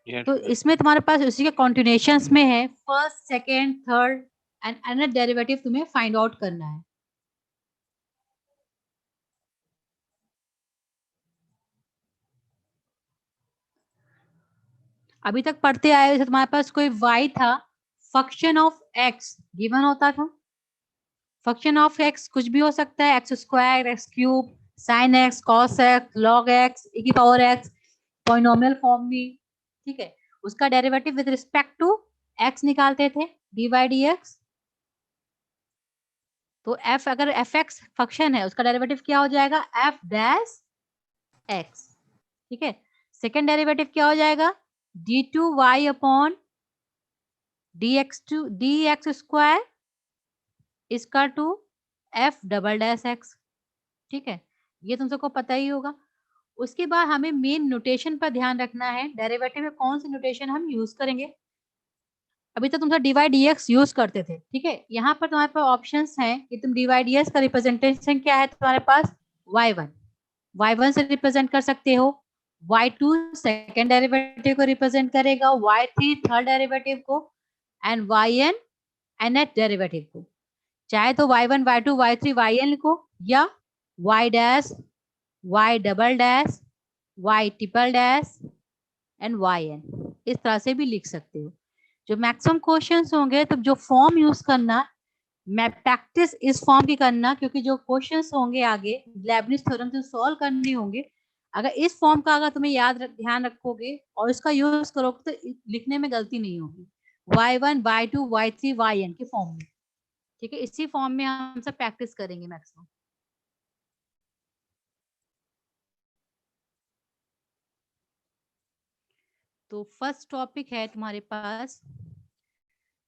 Yes, तो yes. इसमें तुम्हारे पास उसी के कॉन्टिन्यूशंस में है, first second third and another derivative तुम्हें फाइंड आउट करना है। अभी तक पढ़ते आए, जैसे तुम्हारे पास कोई y था, फंक्शन ऑफ x गिवन होता था। फंक्शन ऑफ x कुछ भी हो सकता है, x square, x cube, sine x, cos x, log x, e की पावर x, पॉलिनोमियल फॉर्म में। ठीक है, उसका derivative with respect to x निकालते थे, dy dx। तो f, अगर एफ एक्स फंक्शन है, उसका डेरिवेटिव क्या हो जाएगा, f डैश x। ठीक है, सेकेंड डेरिवेटिव क्या हो जाएगा, d2y अपॉन dx स्क्वायर इसका to f double dash x। ठीक है, ये तुम सबको पता ही होगा। उसके बाद हमें मेन नोटेशन पर ध्यान रखना है, डेरिवेटिव में कौन सी नोटेशन हम यूज करेंगे। अभी तो तुम डिवाइड dx यूज करते थे, ठीक है, यहाँ पर तुम्हारे पास ऑप्शंस हैं कि तुम डिवाइड dx का रिप्रेजेंटेशन क्या है तुम्हारे पास, y1 से रिप्रेजेंट कर सकते हो, y2 सेकेंड डेरिवेटिव को रिप्रेजेंट करेगा, y3 थर्ड डेरिवेटिव को, एंड yn nth डेरिवेटिव को। चाहे तो y1 y2 y3 yn लिखो, या y dash, y double dash, y triple dash and yn, इस तरह से भी लिख सकते हो। जो मैक्सिमम क्वेश्चंस होंगे तो जो फॉर्म यूज करना, मैं प्रैक्टिस इस फॉर्म की करना, क्योंकि जो क्वेश्चंस होंगे आगे लेबनिज थ्योरम से सॉल्व करने होंगे, अगर इस फॉर्म का अगर तुम्हें ध्यान रखोगे और इसका यूज करोगे तो लिखने में गलती नहीं होगी, y1 y2 y3 yn के फॉर्म में। ठीक है, इसी फॉर्म में हम सब प्रैक्टिस करेंगे मैक्सिमम। तो फर्स्ट टॉपिक है तुम्हारे पास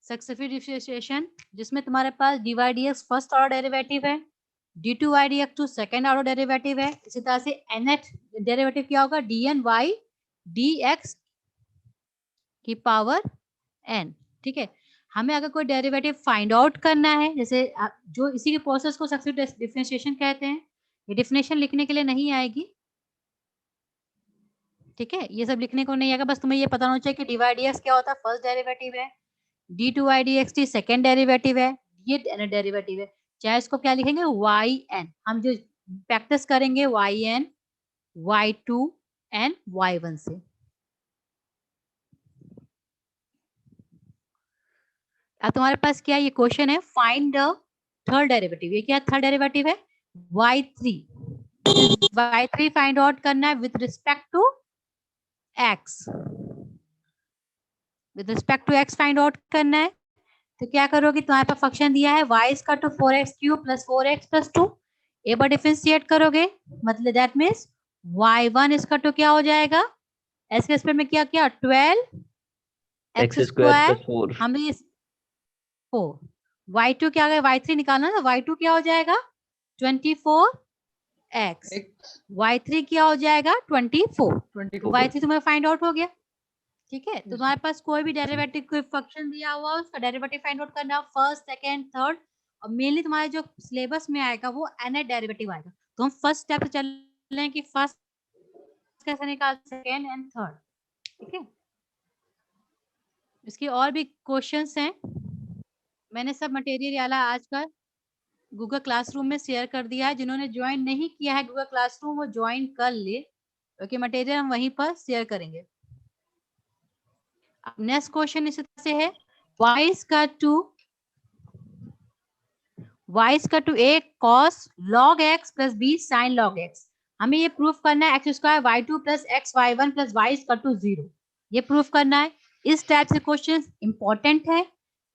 सक्सेसिव डिफरेंशिएशन, जिसमें तुम्हारे पास dy dx first order derivative है, d2y dx second order derivative है। इसी तरह से nth डेरिवेटिव क्या होगा, dny dx की पावर n। ठीक है, हमें अगर कोई डेरिवेटिव फाइंड आउट करना है, जैसे जो इसी के प्रोसेस को सक्सेसिव डिफरेंशिएशन कहते हैं, ये डिफिनेशन लिखने के लिए नहीं आएगी। ठीक है, ये सब लिखने को नहीं आएगा, बस तुम्हें ये पता होना चाहिए कि dy dx क्या होता है, फर्स्ट डेरिवेटिव है, d2y dx सेकेंड डेरिवेटिव है, ये डेरिवेटिव है। चाहे इसको क्या लिखेंगे, yn, हम जो प्रैक्टिस करेंगे yn y2 एंड y1 से। अब तुम्हारे पास क्या ये क्वेश्चन है, फाइंड द थर्ड डेरिवेटिव। ये क्या थर्ड डेरिवेटिव है, y3। y3 फाइंड आउट करना है with respect to x, with respect to x find out करना है। तो क्या करोगे, तुम्हारे पास फंक्शन दिया है y इसका to 4x cube plus 4x plus 2, एक बार डिफरेंशिएट करोगे, मतलब दैट मीन्स y1 इसका टू क्या हो जाएगा, एस के स्क्वायर में क्या किया 12 x x square square, plus 4 हम 4, y2 क्या है, y3 निकालना ना, y2 क्या हो जाएगा 24x, y3 क्या हो जाएगा 24, तो y3 तुम्हें फाइंड आउट हो गया। ठीक है, तो तुम्हारे पास कोई भी डेरिवेटिव कोई फंक्शन दिया हुआ, उसका डेरिवेटिव फाइंड आउट करना, फर्स्ट सेकंड थर्ड, और मेनली तुम्हारे जो सिलेबस में आएगा वो nth डेरिवेटिव आएगा। तो हम फर्स्ट स्टेप से चल रहे हैं कि फर्स्ट कैसे निकाल, सेकंड एंड थर्ड। ठीक है, इसकी और भी क्वेश्चंस हैं, मैंने सब मटेरियल वाला आज का गूगल क्लासरूम में शेयर कर दिया है। जिन्होंने ज्वाइन नहीं किया है गूगल क्लासरूम, वो ज्वाइन कर ले, क्योंकि मटेरियल हम वहीं पर शेयर करेंगे। नेक्स्ट क्वेश्चन इसी तरह से है, y is equal to a cos log x plus b sin log x। हमें ये प्रूफ करना है, x square y2 plus x y1 plus y is equal to 0, ये प्रूफ करना है। इस टाइप से क्वेश्चन इंपॉर्टेंट है,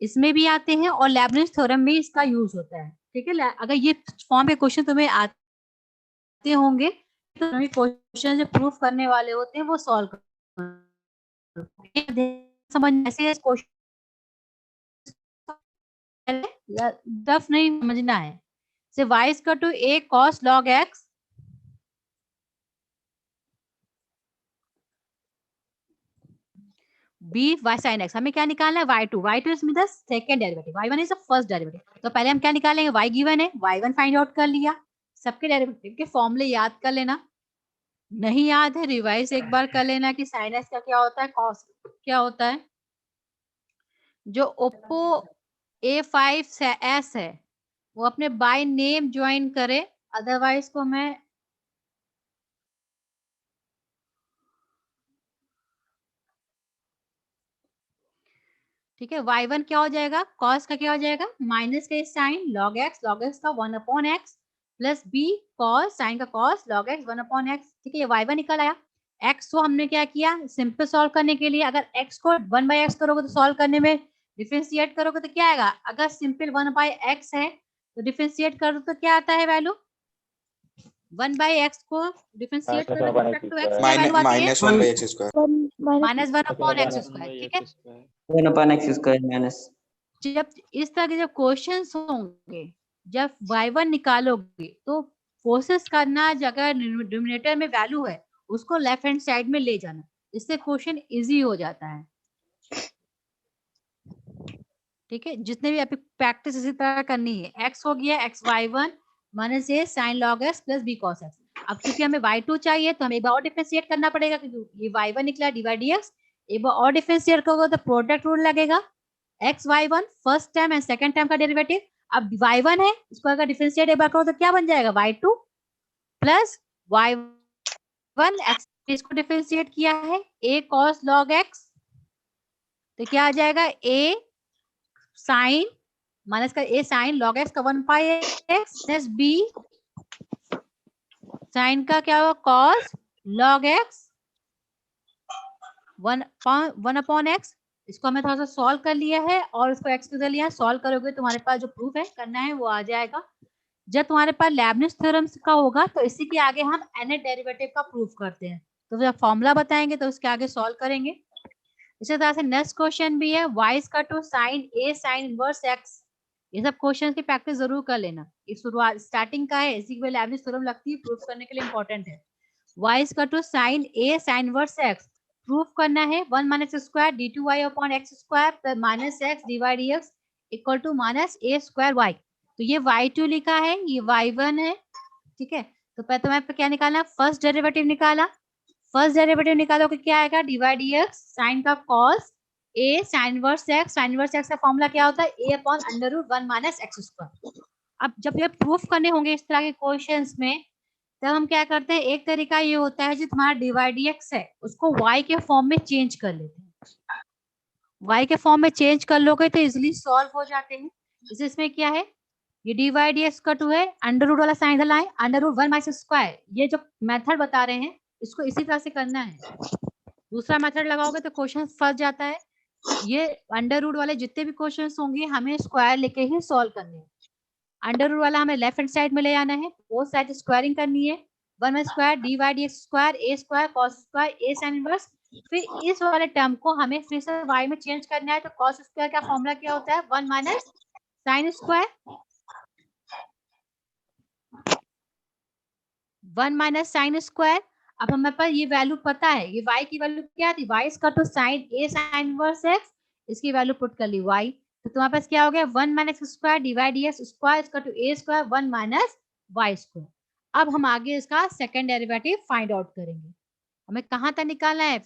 इसमें भी आते हैं और लेबनिज थ्योरम में इसका यूज होता है। ठीक है, अगर ये फॉर्म के क्वेश्चन तुम्हें आते होंगे तो क्वेश्चन जो प्रूफ करने वाले होते हैं वो सॉल्व समझ, ऐसे क्वेश्चन टफ नहीं समझना है। से y is equal to a cos log x b y sin x, हमें क्या निकालना है, y2 is the second derivative, y1 is the first derivative. तो पहले हम क्या निकालेंगे, y गिवन है, y1 फाइंड आउट कर लिया, सबके डेरिवेटिव के फॉर्मूले याद कर लेना। नहीं याद है रिवाइज एक बार कर लेना कि साइन एक्स का क्या होता है, कॉस क्या होता है। जो ओप्पो A5s है वो अपने बाय नेम ज्वाइन करे, अदरवाइज को मैं ठीक है। y1 क्या हो जाएगा, cos का क्या हो जाएगा, माइनस का साइन log x का 1/x plus b cos sine का cos log x 1/x। ठीक है, ये y1 निकल आया। x को हमने क्या किया, सिंपल सॉल्व करने के लिए अगर x को 1/x करोगे तो सॉल्व करने में डिफरेंशिएट करोगे तो क्या आएगा, अगर सिंपल 1/x है तो डिफरेंशिएट करो तो क्या आता है वैल्यू, 1/x को डिफरेंशिएट करो विद रिस्पेक्ट टू x क्या वैल्यू आती है, -1/x²। Minus 1/x²। ठीक है, 1/x² माइनस। जब इस तरह के जब क्वेश्चंस होंगे, जब y1 निकालोगे तो कोशिश करना जगह डिनोमिनेटर में वैल्यू है उसको लेफ्ट हैंड साइड में ले जाना, इससे क्वेश्चन इजी हो जाता है। ठीक है, जितने भी आपकी प्रैक्टिस इसी तरह करनी है। x हो गया xy1 minus a sine log x plus B cos x। अब क्योंकि हमें y2 चाहिए तो हमें एक बार और डिफरेंशिएट करना पड़ेगा, क्योंकि ये y1 निकला डी वाई डी एक्स, एक बार और डिफरेंशिएट करोगे तो प्रोडक्ट रूल लगेगा, xy1 first time and second time का डेरिवेटिव। अब y1 है, इसको अगर डिफरेंशिएट एक बार करो तो क्या बन जाएगा, y2 प्लस y1 x, इसको डिफरेंशिएट किया है a cos log x, तो क्या आ जाएगा a साइन माइनस का a साइन log x का 1/x प्लस b साइन का क्या होगा cos log x 1/x। इसको हमने थोड़ा सा सॉल्व कर लिया है और इसको x टू द लिया, सॉल्व करोगे तुम्हारे पास जो प्रूफ है करना है वो आ जाएगा। जब तुम्हारे पास लेबनिज थ्योरम का होगा तो इसी के आगे हम nth डेरिवेटिव का प्रूफ करते हैं, तो जब फॉर्मूला बताएंगे तो उसके आगे सॉल्व करेंगे। इसी तरह से नेक्स्ट क्वेश्चन भी है y का to sine a sine inverse x। ये सब क्वेश्चन की प्रैक्टिस जरूर कर लेना, ये शुरुआत स्टार्टिंग का है, इसी के लेबनिज थ्योरम लगती है, प्रूफ करने के लिए इंपॉर्टेंट है। y to sine a sine inverse x proof करना है 1 minus square d two y upon x square plus minus x d Y D x equal to minus a square y. तो ये y2 लिखा है, ये y1 है। ठीक है, तो पहले तुम्हें क्या निकालना, फर्स्ट डेरिवेटिव निकाला, फर्स्ट डेरिवेटिव निकालो कि क्या आएगा, D Y D X sine का cos a sine inverse X, sine inverse X का फॉर्मूला क्या होता है, a upon under root 1 minus X square. अब जब ये प्रूफ करने होंगे इस तरह के क्वेश्चंस में, तब हम क्या करते हैं, एक तरीका ये होता है जो तुम्हारा डिवाइड है उसको y के फॉर्म में चेंज कर लेते हैं, y के फॉर्म में चेंज कर लोगे तो इजिली सॉल्व हो जाते हैं। जैसे इसमें क्या है, ये डिवाइड का 2 है, अंडर रूट वाला साइन इधर लाए, अंडर रूट 1 माइनस स्क्वायर, ये जो मेथड बता रहे हैं इसको इसी तरह से करना है, दूसरा मेथड लगाओगे तो क्वेश्चन फंस जाता है। ये अंडर रूट वाले जितने भी क्वेश्चन होंगे हमें स्क्वायर लेके ही सॉल्व करने हैं। अंडर रूट वाला हमें लेफ्ट हैंड साइड में ले जाना है, बोथ साइड स्क्वायरिंग करनी है, 1 square D Y D X square a square cos square a sine inverse. फिर इस वाले टर्म को हमें फिर से y में चेंज करना है, तो कॉस स्क्वायर का फॉर्मूला क्या होता है, 1 minus sine square, 1 minus sine square. अब हमें पास ये वैल्यू पता है, ये y की वैल्यू क्या थी, y इसका तो sine a sine inverse x, इसकी वैल्यू पुट कर ली y, तो तुम्हारे पास क्या हो गया 1 minus square divide dx square इसका to a square 1 minus y square. अब हम आगे इसका सेकंड डेरिवेटिव फाइंड आउट करेंगे, हमें कहाँ तक निकालना है,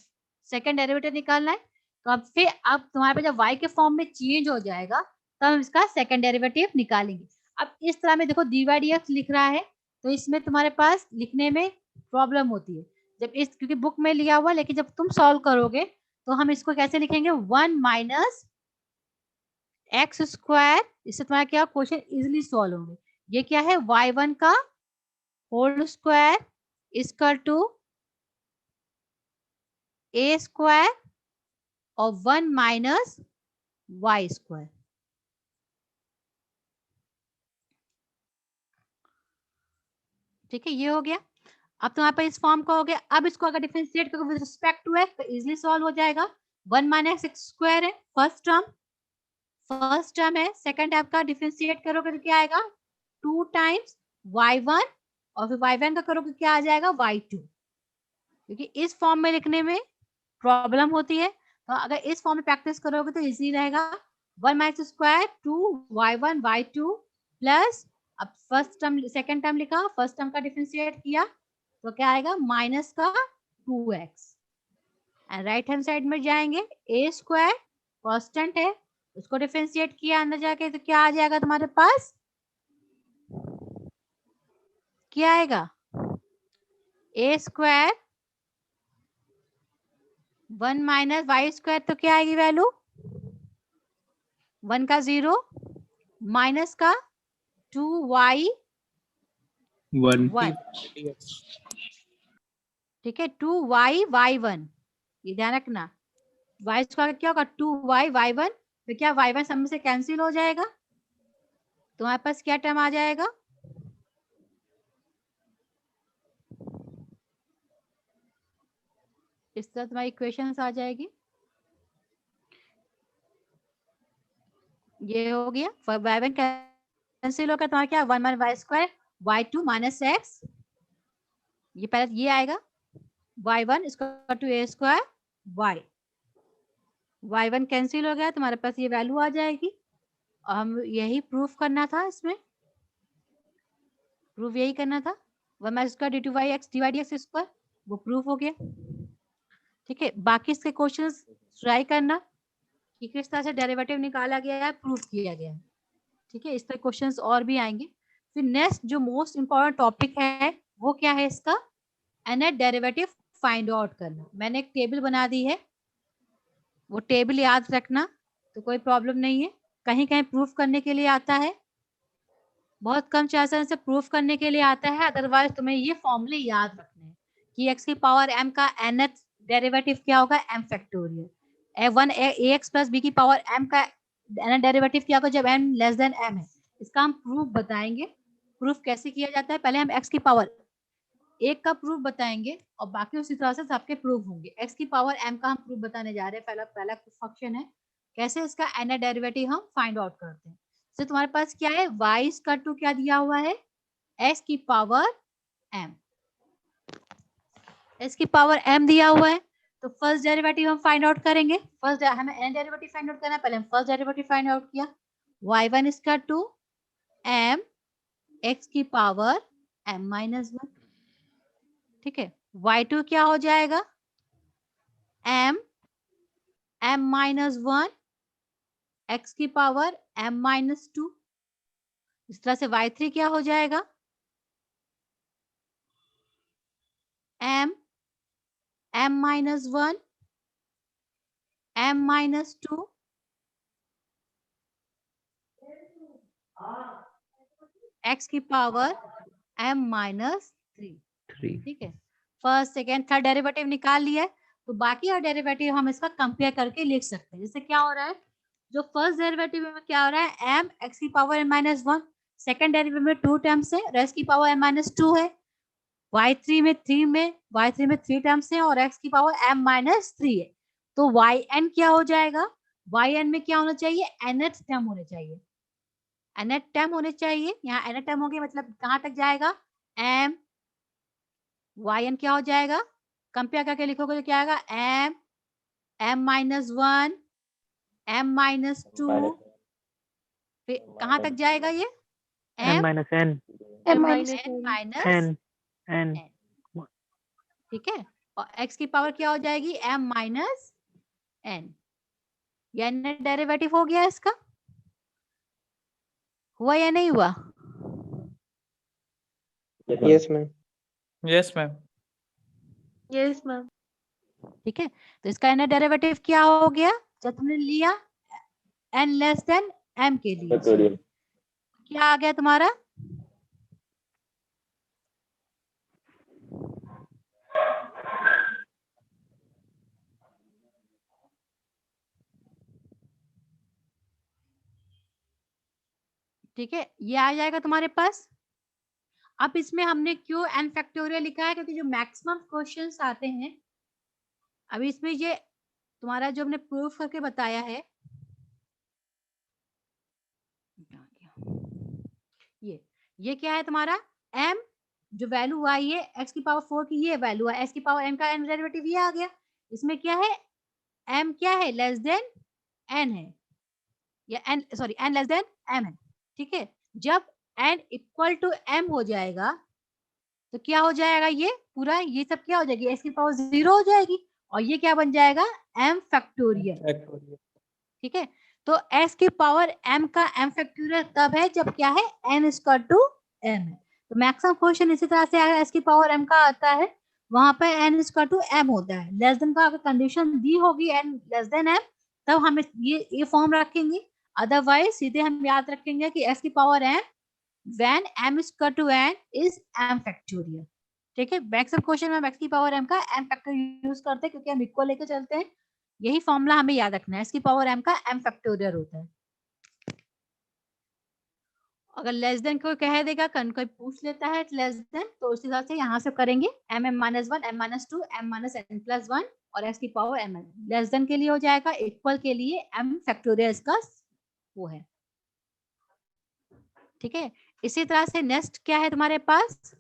सेकंड डेरिवेटिव निकालना है। तो अब फिर अब तुम्हारे पास जब y के फॉर्म में चेंज हो जाएगा तब हम इसका सेकंड डेरिवेटिव निकालेंगे। अब इस तरह में देखो डिवाइड dx लिख रहा है तो इसमें तुम्हारे पास लिखने में प्रॉब्लम होती है, जब इस क्योंकि बुक में लिया हुआ, लेकिन जब तुम सॉल्व करोगे तो हम इसको कैसे लिखेंगे, 1 माइनस एक्स स्क्वायर, इससे तुम्हारा क्या क्वेश्चन इजिली सॉल्व होंगे। ये क्या है, y1 का होल स्क्वायर इसका टू ए स्क्वायर और 1 माइनस वाई स्क्वायर। ठीक है, ये हो गया। अब तुम्हारे पास इस फॉर्म का हो गया, अब इसको अगर डिफरेंशिएट करोगे विद रिस्पेक्ट टू एक्स तो इजीली सॉल्व हो जाएगा, 1 माइनस एक्स स्क्वायर है फर्स्ट टर्म है, सेकंड टर्म का डिफरेंशिएट करोगे तो क्या आएगा 2 टाइम्स y1 और फिर y1 का करोगे क्या आ जाएगा y2, क्योंकि इस फॉर्म में लिखने में प्रॉब्लम होती है, तो अगर इस फॉर्म में प्रैक्टिस करोगे तो इजी रहेगा, 1 minus square 2 y1 y2 plus, अब फर्स्ट टर्म सेकंड टर्म लिखा, फर्स्ट टर्म का डिफरेंशिएट किया तो क्या आएगा माइनस का 2x। And right hand side में जाएंगे, ए स्क्वायर कांस्टेंट है, उसको डिफरेंशिएट किया अंदर जाके तो क्या आ जाएगा तुम्हारे पास, क्या आएगा ए स्क्वायर 1 माइनस वाई स्क्वायर, तो क्या आएगी वैल्यू 1 का 0 माइनस का 2y 1, ठीक है 2y y1, ये ध्यान रखना, y स्क्वायर क्या होगा 2y y1, तो क्या y1 सब में से कैंसिल हो जाएगा, तुम्हारे पास क्या टर्म आ जाएगा, इस तरह तुम्हारी इक्वेशंस आ जाएगी। ये हो गया y1 कैंसिल होगा, तुम्हारा क्या 1 minus y square y2 minus x, ये पहले ये आएगा y1 equal to a square y, y1 cancel हो गया, तुम्हारे पास ये वैल्यू आ जाएगी। और हम यही प्रूफ करना था, इसमें प्रूफ यही करना था 1 minus square d two y x divide x square, वो प्रूफ हो गया। ठीक है, बाकी इसके क्वेश्चंस ट्राई करना कि किस तरह से डेरिवेटिव निकाला गया है, प्रूफ किया गया है। ठीक है, इस तरह क्वेश्चंस और भी आएंगे। फिर नेक्स्ट जो मोस्ट इंपॉर्टेंट टॉपिक है वो क्या है इसका, एनेट डेरिवेटिव फाइंड आउट करना। मैंने एक टेबल बना दी है, वो टेबल याद रखना, तो कोई प्रॉब्लम नहीं है। कहीं कहीं प्रूफ करने के लिए आता है, बहुत कम चांसेस से प्रूफ करने के लिए आता है, अदरवाइज तुम्हें ये फॉर्मूले याद रखने हैं कि x की पावर m का nth डेरिवेटिव क्या होगा m factorial, a1 ax plus b की पावर m का nth डेरिवेटिव क्या होगा जब n लेस देन m है। इसका हम प्रूफ बताएंगे, प्रूफ कैसे किया जाता है, पहले हम x की पावर एक का प्रूफ बताएंगे और बाकी उसी तरह से सबके प्रूफ होंगे। x की पावर m का हम प्रूफ बताने जा रहे हैं, पहला फंक्शन है कैसे इसका nth डेरिवेटिव हम फाइंड आउट करते हैं। तो तुम्हारे पास क्या है y का टू क्या दिया हुआ है x की पावर m, x की पावर m दिया हुआ है, तो फर्स्ट डेरिवेटिव हम फाइंड आउट करेंगे। फर्स्ट हमें n डेरिवेटिव फाइंड आउट करना है, पहले हम फर्स्ट डेरिवेटिव फाइंड आउट किया y1 इसका 2 m x की पावर m माइनस 1। ठीक है, y2 क्या हो जाएगा m माइनस 1 x की पावर m माइनस 2। इस तरह से y3 क्या हो जाएगा m minus 1 m minus 2 x की पावर m माइनस 3। ठीक है, फर्स्ट सेकेंड थर्ड डेरिवेटिव निकाल लिया है, तो बाकी और डेरिवेटिव हम इसका कंपेयर करके लिख सकते हैं। जैसे क्या हो रहा है, जो फर्स्ट डेरिवेटिव में क्या हो रहा है m x की power m minus 1, second derivative में 2 टर्म्स है, x की पावर m माइनस 2 है, y3 में 3 टर्म्स है और x की पावर m माइनस 3 है। तो yn क्या हो जाएगा, yn में क्या होना चाहिए nth टर्म होने चाहिए, nth टर्म होने चाहिए। यहाँ nth टर्म हो गया मतलब कहाँ तक जाएगा m, yn क्या हो जाएगा कंपेयर करके लिखोगे तो क्या आएगा m माइनस 1 m माइनस 2, फिर कहाँ तक जाएगा ये m minus n minus n ठीक है, और x की पावर क्या हो जाएगी m माइनस n, यानी डेरिवेटिव हो गया इसका, हुआ या नहीं हुआ? Yes ma'am. Yes ma'am. Yes ma'am. ठीक है, तो इसका n डेरिवेटिव क्या हो गया जब तुमने लिया n लेस देन m के लिए, क्या आ गया तुम्हारा ठीक है, ये आ जाएगा तुम्हारे पास। अब इसमें हमने क्यों n फैक्टोरियल लिखा है, क्योंकि जो मैक्सिमम क्वेश्चंस आते हैं, अभी इसमें ये तुम्हारा जो हमने प्रूफ करके बताया है, ये क्या है तुम्हारा m जो वैल्यू आई है x की पावर 4 की, ये वैल्यू है x की पावर m का n डेरिवेटिव ये आ गया। इसमें क्या है m क्या है लेस देन n है, या n sorry n less than m है। ठीक है, जब n इक्वल टू m हो जाएगा तो क्या हो जाएगा, ये पूरा ये सब क्या हो जाएगी, एस की पावर 0 हो जाएगी और ये क्या बन जाएगा, m फैक्टोरियल। ठीक है, तो s की पावर m का m फैक्टोरियल कब है, जब क्या है n इक्वल टू m है। तो मैक्सिमम क्वेश्चन इसी तरह से अगर s की पावर m का आता है वहां पर n इक्वल टू m होता है। लेस देन का अगर कंडीशन दी होगी n लेस देन m तब हम ये फॉर्म रखेंगे, अदरवाइज सीधे हम याद रखेंगे कि s की power m when m is equal to n is m factorial। ठीक है, मैक्सिमम क्वेश्चन में x की पावर m का m फैक्टोरियल यूज करते हैं क्योंकि हम इक्वल लेके चलते हैं। यही फॉर्मूला हमें याद रखना है, s की पावर m का m फैक्टोरियल होता है। अगर लेस देन कोई कह देगा, कोई पूछ लेता है लेस देन, तो उस हिसाब से यहाँ से करेंगे m m minus 1 m minus 2 m minus n plus 1 और s की पावर m। लेस देन के लिए हो जाएगा, इक्वल के लिए m फैक्टोरियल इसका वो है। ठीक है, इसी तरह से नेक्स्ट क्या है तुम्हारे पास,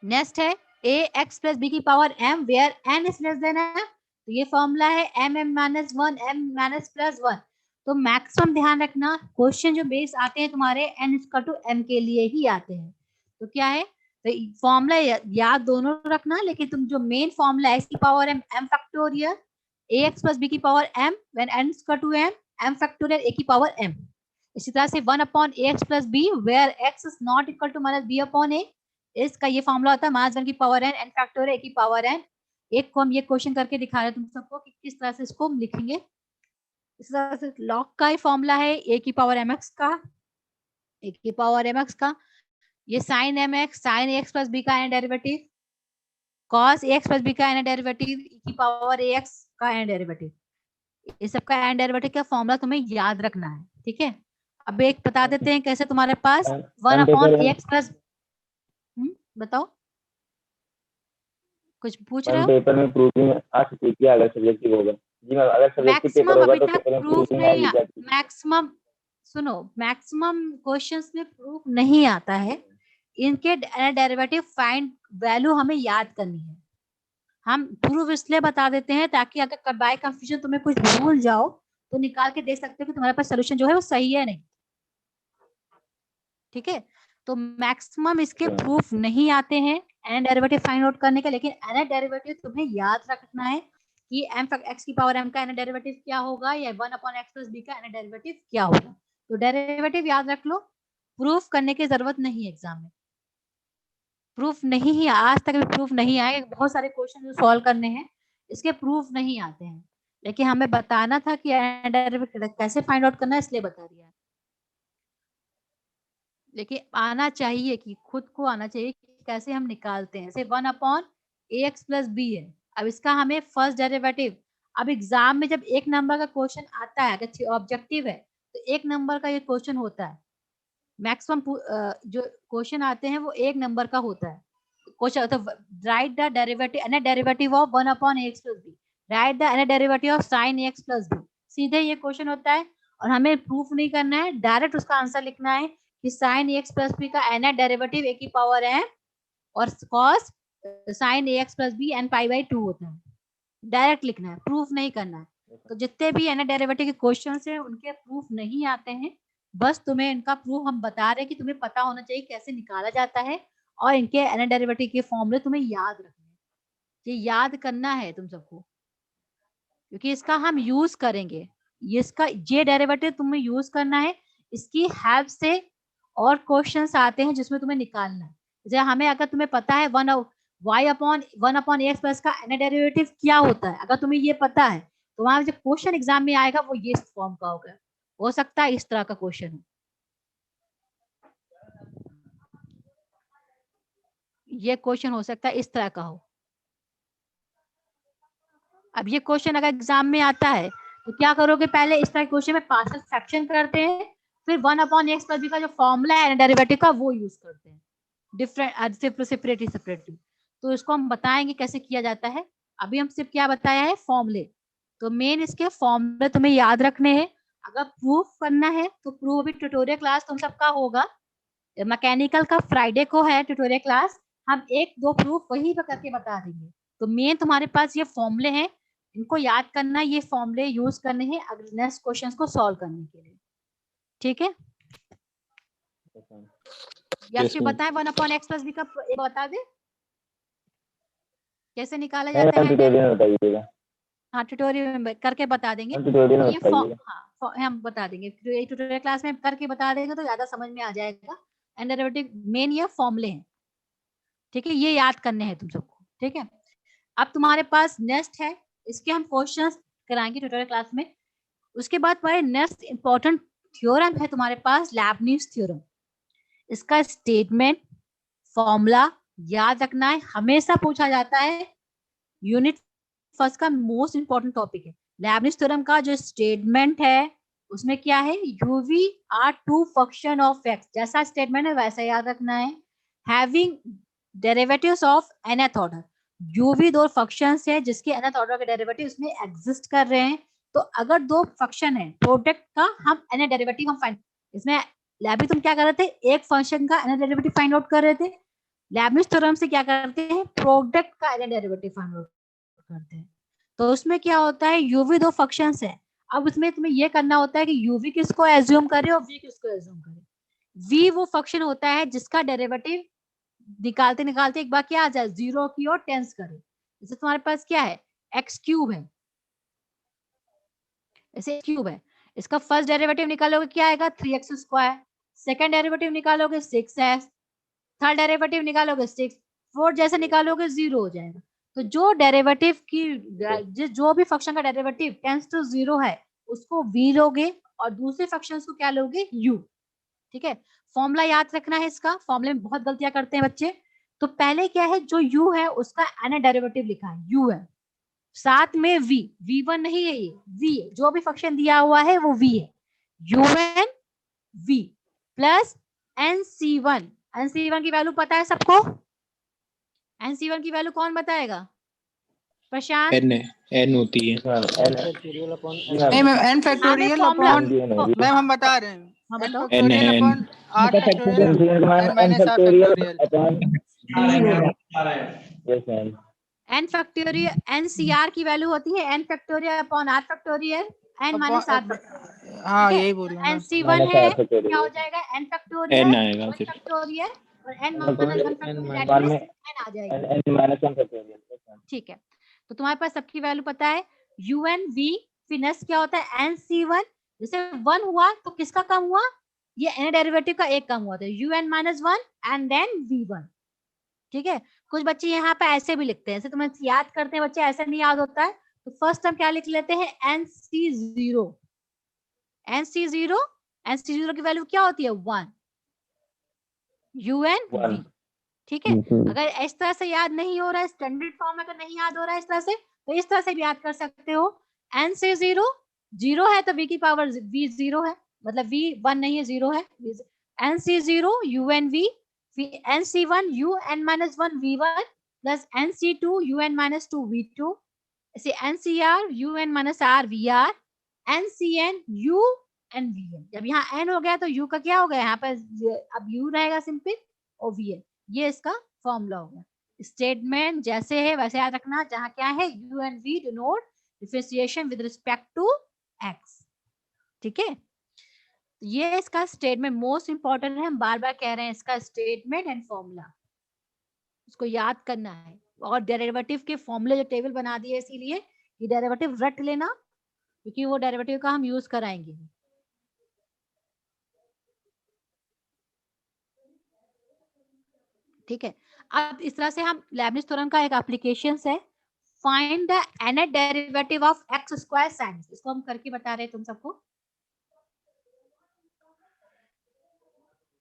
नेक्स्ट है a x प्लस b की power m where n is less than m। तो ये फॉर्मूला है m m minus 1 m minus plus 1। तो मैक्सिमम ध्यान रखना, क्वेश्चन जो बेस आते हैं तुम्हारे n इक्वल टू m के लिए ही आते हैं। तो क्या है, तो फॉर्मूला याद दोनों रखना, लेकिन तुम जो मेन फॉर्मूला है इसकी power m factorial ax plus b की power m when n equal to m factorial a की पावर m। इसी तरह से 1 upon ax plus b where x is not equal to minus b upon a, इसका ये formula होता है minus 1 की पावर n फैक्टोरियल a की पावर n। एक को हम ये क्वेश्चन करके दिखा रहे हैं तुम सबको कि किस तरह से इसको हम लिखेंगे। इस तरह से log का ही फॉर्मूला है a की पावर mx का, a की पावर mx का, ये sin mx sin ax plus b का n derivative, cos ax plus b का n डेरिवेटिव, e की पावर ax का n डेरिवेटिव, ये सब का n डेरिवेटिव का फॉर्मूला तुम्हें याद रखना है। ठीक है, अब एक बता देते हैं कैसे तुम्हारे पास 1 अपॉन ax प्लस, बताओ कुछ पूछ रहे हो। पेपर में प्रूविंग आ सकती है क्या, अगर सब्जेक्टिव होगा जी मैम, अगर सब्जेक्टिव पेपर होगा तो पेपर में प्रूफ प्रूविंग नहीं, आएगी। मैक्सिमम सुनो, मैक्सिमम क्वेश्चंस में प्रूफ नहीं आता है, इनके डेरिवेटिव फाइंड वैल्यू हमें याद करनी है। हम प्रूफ इसलिए बता देते हैं ताकि अगर बाय कंफ्यूजन तुम्हें कुछ भूल जाओ तो निकाल के देख सकते हो कि तुम्हारे पास सोल्यूशन जो है वो सही है नहीं। ठीक है, तो मैक्सिमम इसके प्रूफ नहीं आते हैं एन डेरिवेटिव फाइंड आउट करने का, लेकिन एन डेरिवेटिव तुम्हें याद रखना है कि m x की पावर m का एन डेरिवेटिव क्या होगा या 1 अपॉन x प्लस b का एन डेरिवेटिव क्या होगा। तो डेरिवेटिव याद रख लो, प्रूफ करने की जरूरत नहीं है एग्जाम में। प्रूफ नहीं ही आज तक भी प्रूफ नहीं आए, बहुत सारे क्वेश्चन जो सॉल्व करने हैं इसके प्रूफ नहीं आते हैं, लेकिन हमें बताना था कि एन डेरिवेटिव कैसे फाइंड आउट करना है इसलिए बता दिया। लेकिन आना चाहिए कि खुद को आना चाहिए कि कैसे हम निकालते हैं। जैसे 1 अपॉन ax प्लस b है, अब इसका हमें फर्स्ट डेरिवेटिव, अब एग्जाम में जब एक नंबर का क्वेश्चन आता है, अगर ऑब्जेक्टिव है तो एक नंबर का ये क्वेश्चन होता है, मैक्सिमम जो क्वेश्चन आते हैं वो एक नंबर का होता है। क्वेश्चन तो write the derivative n derivative of 1 upon ax plus b, write the n derivative of sin ax plus b, सीधे ये क्वेश्चन होता है और हमें प्रूफ नहीं करना है, डायरेक्ट उसका आंसर लिखना है कि sin ax प्लस b का n डेरिवेटिव a की पावर m और cos sin ax plus b n pi by 2 होता है। डायरेक्ट लिखना है, प्रूफ नहीं करना है। तो जितने भी n डेरिवेटिव के क्वेश्चंस हैं उनके प्रूफ नहीं आते हैं, बस तुम्हें इनका प्रूफ हम बता रहे हैं कि तुम्हें पता होना चाहिए कैसे निकाला जाता है और इनके n डेरिवेटिव के फॉर्मूले तुम्हें याद रखने हैं। ये याद करना है तुम सबको, क्योंकि इसका हम यूज करेंगे, इसका ये डेरिवेटिव तुम्हें यूज करना है, इसकी हेल्प से और क्वेश्चंस आते हैं जिसमें तुम्हें निकालना है। जैसे हमें अगर तुम्हें पता है 1 अपॉन एक्स प्लस का एन डेरिवेटिव क्या होता है, अगर तुम्हें ये पता है तो वहां जो क्वेश्चन एग्जाम में आएगा वो ये फॉर्म का होगा, हो सकता है इस तरह का क्वेश्चन हो, ये क्वेश्चन हो सकता है इस तरह का हो। अब ये क्वेश्चन अगर एग्जाम में आता है तो क्या करोगे, पहले इस तरह के क्वेश्चन में पार्शियल फ्रैक्शन करते हैं, फिर 1 अपॉन एक्स प्लस बी का जो फॉर्मूला है डेरिवेटिव का वो यूज करते हैं डिफरेंट सेपरेटली। तो इसको हम बताएंगे कैसे किया जाता है। अभी हम सिर्फ क्या बताया है, फॉर्मूले। तो मेन इसके फॉर्मूले तुम्हें याद रखने हैं। अगर प्रूफ करना है तो प्रूफ अभी ट्यूटोरियल क्लास तुम सबका होगा, मैकेनिकल का फ्राइडे को है ट्यूटोरियल क्लास, हम 1-2 प्रूफ वही पर करके बता देंगे। तो मेन तुम्हारे पास ये फॉर्मूले हैं, इनको याद करना, ये फॉर्मूले यूज करने हैं अगले नेक्स्ट क्वेश्चंस को सॉल्व करने के लिए। ठीक है, या Yes, फिर ma'am. बताएं 1/x प्लस बी का बता दे कैसे निकाला मैम जाता है। ट्यूटोरियल में बताइएगा। हाँ ट्यूटोरियल में करके बता देंगे। मैम ट्यूटोरियल में ये बताइएगा। हाँ हम बता देंगे ट्यूटोरियल क्लास में करके बता देंगे तो ज्यादा समझ में आ जाएगा। एंड डेरिवेटिव मेन ये फॉर्मूले हैं, ठीक है, ये याद करने हैं तुम सबको, ठीक है। अब तुम्हारे पास नेक्स्ट है, इसके हम क्वेश्चंस कराएंगे ट्यूटोरियल क्लास में। उसके बाद तुम्हारे नेक्स्ट इंपॉर्टेंट थ्योरम है तुम्हारे पास लैबनीज थ्योरम। इसका स्टेटमेंट फॉर्मूला याद रखना है, हमेशा पूछा जाता है। यूनिट फर्स्ट का मोस्ट इंपॉर्टेंट टॉपिक है। लैबनीज थ्योरम का जो स्टेटमेंट है उसमें क्या है, u v are two function of x, जैसा स्टेटमेंट है वैसा याद रखना है। Having derivatives of nth order, u v दो फंक्शंस है जिसके nth ऑर्डर के डेरिवेटिव इसमें एग्जिस्ट कर रहे हैं। तो अगर दो फंक्शन है प्रोडक्ट का हम nth डेरिवेटिव हम फाइंड, इसमें लैबी तुम क्या कर रहे थे, एक फंक्शन का nth डेरिवेटिव फाइंड आउट कर रहे थे। लैबनीज थ्योरम से क्या करते हैं, प्रोडक्ट का nth डेरिवेटिव फाइंड आउट करते हैं। तो उसमें क्या होता है, यूवी दो फंक्शंस है। अब उसमें तुम्हें ये करना होता है कि यूवी किसको एज्यूम करे और वी किसको एज्यूम करे। वी वो फंक्शन होता है जिसका डेरिवेटिव निकालते निकालते एक बार क्या आ जाए, 0 की ओर टेंस करे। जैसे तुम्हारे पास क्या है, एक्स क्यूब है, ऐसे क्यूब है, इसका फर्स्ट डेरिवेटिव निकालोगे क्या आएगा, 3x स्क्वायर। सेकंड डेरिवेटिव निकालोगे 6x, थर्ड डेरिवेटिव निकालोगे 6, फोर्थ जैसे निकालोगे 0 हो जाएगा। तो जो डेरिवेटिव की जो भी फंक्शन का डेरिवेटिव टेंस टू 0 है उसको v लोगे और दूसरे फंक्शन को क्या लोगे, u, ठीक है। फॉर्मूला याद रखना है, इसका फॉर्मूले में बहुत गलतियां करते हैं बच्चे। तो पहले क्या है, जो u है उसका n डेरिवेटिव लिखा है, u है, साथ में v1 नहीं है, ये v है, जो भी फंक्शन दिया हुआ है वो v है, un v plus nc1। nc1 की वैल्यू पता है सबको, nc1 की वैल्यू कौन बताएगा, प्रशांत। n होती है। नहीं ma'am n factorial upon, ma'am हम बता रहे हैं हाँ n बताओ। Factorial n upon r factorial n minus r factorial. Yes ma'am. n factorial ncr की वैल्यू होती है n factorial upon r factorial n minus r factorial. हाँ यही बोल रहा हूँ nc1 है क्या हो जाएगा, n फैक्टोरियल n आएगा फिर फैक्टोरियल और n माइनस 1 फैक्टोरियल बाद में n आ जाएगा, n माइनस 1 फैक्टोरियल। ठीक है। तो तुम्हारे पास सबकी वैल्यू पता है, un v फिर नेक्स्ट क्या होता है nc1। जैसे 1 हुआ तो किसका कम हुआ, ये n डेरिवेटिव का एक कम हुआ था, un minus 1 and then v1, ठीक है। कुछ बच्चे यहाँ पे ऐसे भी लिखते हैं, ऐसे तुम्हें याद करते हैं बच्चे, ऐसा नहीं याद होता है। तो फर्स्ट हम क्या लिख लेते हैं, nc0। nc0 की वैल्यू क्या होती है, 1 un v, ठीक है। अगर इस तरह से याद नहीं हो रहा है, स्टैंडर्ड फॉर्म में अगर नहीं याद हो रहा है इस तरह से, तो इस तरह से भी याद कर सकते हो। nc0 0 है तो v की पावर v 0 है, मतलब v 1 नहीं है 0 है। nc0 un v, फिर nc1 un minus 1 v1 plus nc2 un minus 2 v2, ऐसे ncr un minus r vr, ncn u and vn। जब यहाँ n हो गया तो u का क्या हो गया, यहाँ पर अब u रहेगा सिंपल और vn, ये इसका फॉर्मूला हो गया। स्टेटमेंट जैसे है वैसे याद रखना, जहाँ क्या है u and v denote differentiation with respect to x, ठीक है। ये इसका स्टेटमेंट मोस्ट इंपॉर्टेंट है, हम बार बार कह रहे हैं, इसका स्टेटमेंट एंड फॉर्मूला उसको याद करना है। और डेरिवेटिव के फॉर्मूले जो टेबल बना दिए इसीलिए कि डेरिवेटिव रट लेना, क्योंकि वो डेरिवेटिव का हम यूज कराएंगे। ठीक है, अब इस तरह से हम लेबनिज थ्योरम का एक एप्लीकेशन है, find the nth derivative of x square sin, इसको हम करके बता रहे हैं तुम सबको।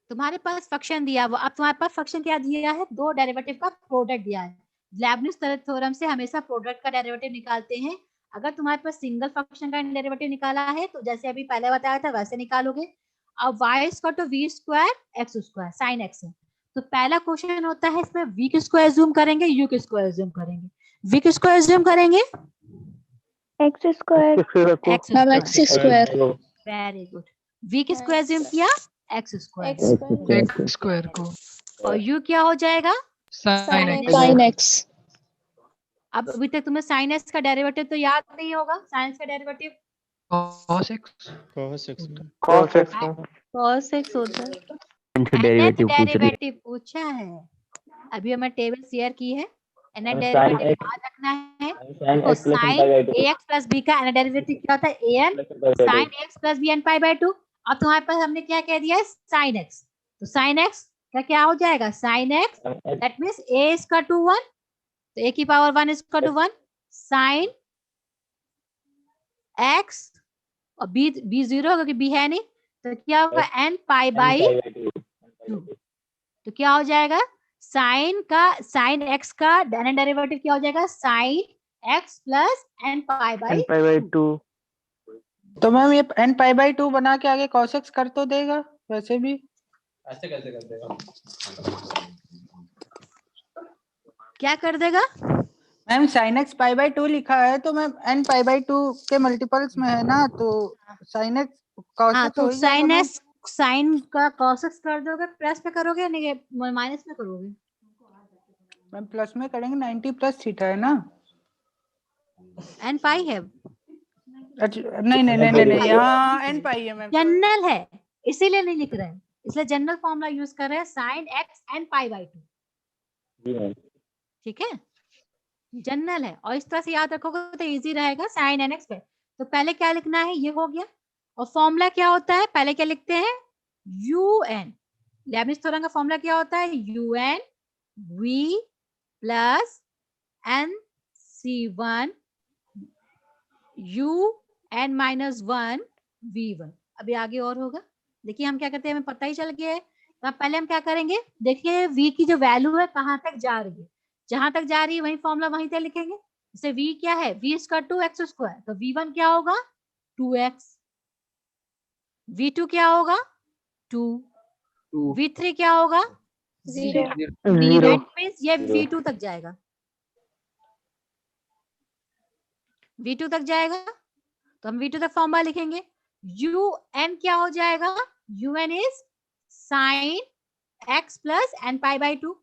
तुम्हारे पास फंक्शन दिया हुआ, अब तुम्हारे पास फंक्शन क्या दिया है, दो डेरिवेटिव का प्रोडक्ट दिया है। लेबनिज थ्योरम से हमेशा प्रोडक्ट का डेरिवेटिव निकालते हैं। अगर तुम्हारे पास सिंगल फंक्शन का डेरिवेटिव निकाला है तो जैसे अभी पहले बताया था वैसे निकालोगे। अब y square to v square x square sin x है, तो पहला क्वेश्चन होता है इसमें v किसको एज्यूम करेंगे, u किसको एज्यूम करेंगे। v किसको एज्यूम करेंगे, x square x square. Very good. v किसको एज्यूम किया, x स्क्वायर। x स्क्वायर को, और u क्या हो जाएगा, sin x। अब अभी तक तुम्हें sin x का डेरिवेटिव तो याद नहीं होगा, sin x का derivative cos x cos x cos x cos x होता है। डेरिवेटिव पूछ रही है। डेरिवेटिव पूछा है, अभी हमें टेबल शेयर की है। nth sin डेरिवेटिव x याद रखना है। sin तो x plus n sine pi by 2 ax plus b का nth डेरिवेटिव क्या होता है, an plus n pi by 2 sine x plus b n pi by 2। अब तुम्हारे पास हमने क्या कह दिया है, साइन एक्स, तो साइन एक्स का क्या हो जाएगा, sine x sin x that means a is equal to 1, तो a की power 1 is equal to 1 sine x और b 0 क्योंकि b है नहीं, तो क्या होगा n pi n by pi by 2 n pi by 2 तो क्या हो जाएगा, साइन एक्स का एन डेरिवेटिव क्या हो जाएगा, sine x plus n pi by n pi by 2 तो मैम ये n पाई बाई 2 बना के आगे cos x कर तो देगा वैसे भी। ऐसे कैसे कर देगा? क्या कर देगा, ma'am sin x pi by 2 लिखा है तो मैम n पाई बाई 2 के मल्टीपल्स में है ना, तो sin x cos हाँ x तो हो ही जाएगा साइन मैम। एक्स साइन का cos x कर दोगे, प्लस में करोगे नहीं माइनस में करोगे, मैम प्लस में करेंगे 90 प्लस थीटा है ना। एन पाई है, अच्छा नहीं नहीं नहीं नहीं यहाँ n पाई है मैम। जनरल है इसीलिए नहीं लिख रहे हैं, इसलिए जनरल फॉर्मूला यूज कर रहे हैं, sine x N pi by 2, ji ma'am ठीक है, जनरल है। और इस तरह से याद रखोगे तो इजी रहेगा, साइन एन एक्स पे। तो पहले क्या लिखना है, ये हो गया। और फॉर्मूला क्या होता है, पहले क्या लिखते हैं, यू एन, लेबनिज थ्योरम का फॉर्मूला क्या होता है, u n v plus n सी one u N minus one v one. अभी आगे और होगा, देखिए हम क्या करते हैं, हमें पता ही चल गया है। तो पहले हम क्या करेंगे, देखिए v की जो वैल्यू है कहाँ तक जा रही है, जहां तक जा रही है वही फॉर्मूला वहीं तक लिखेंगे। जैसे v क्या है, v स्क्वायर 2x स्क्वायर, तो v1 क्या होगा 2x, v2 क्या होगा 2, v3 क्या होगा 0 0 दैट मींस ये v2 तक जाएगा, v2 तक जाएगा। तो हम v2 तक फॉर्मूला लिखेंगे, un क्या हो जाएगा, un is sine x plus n pi by 2,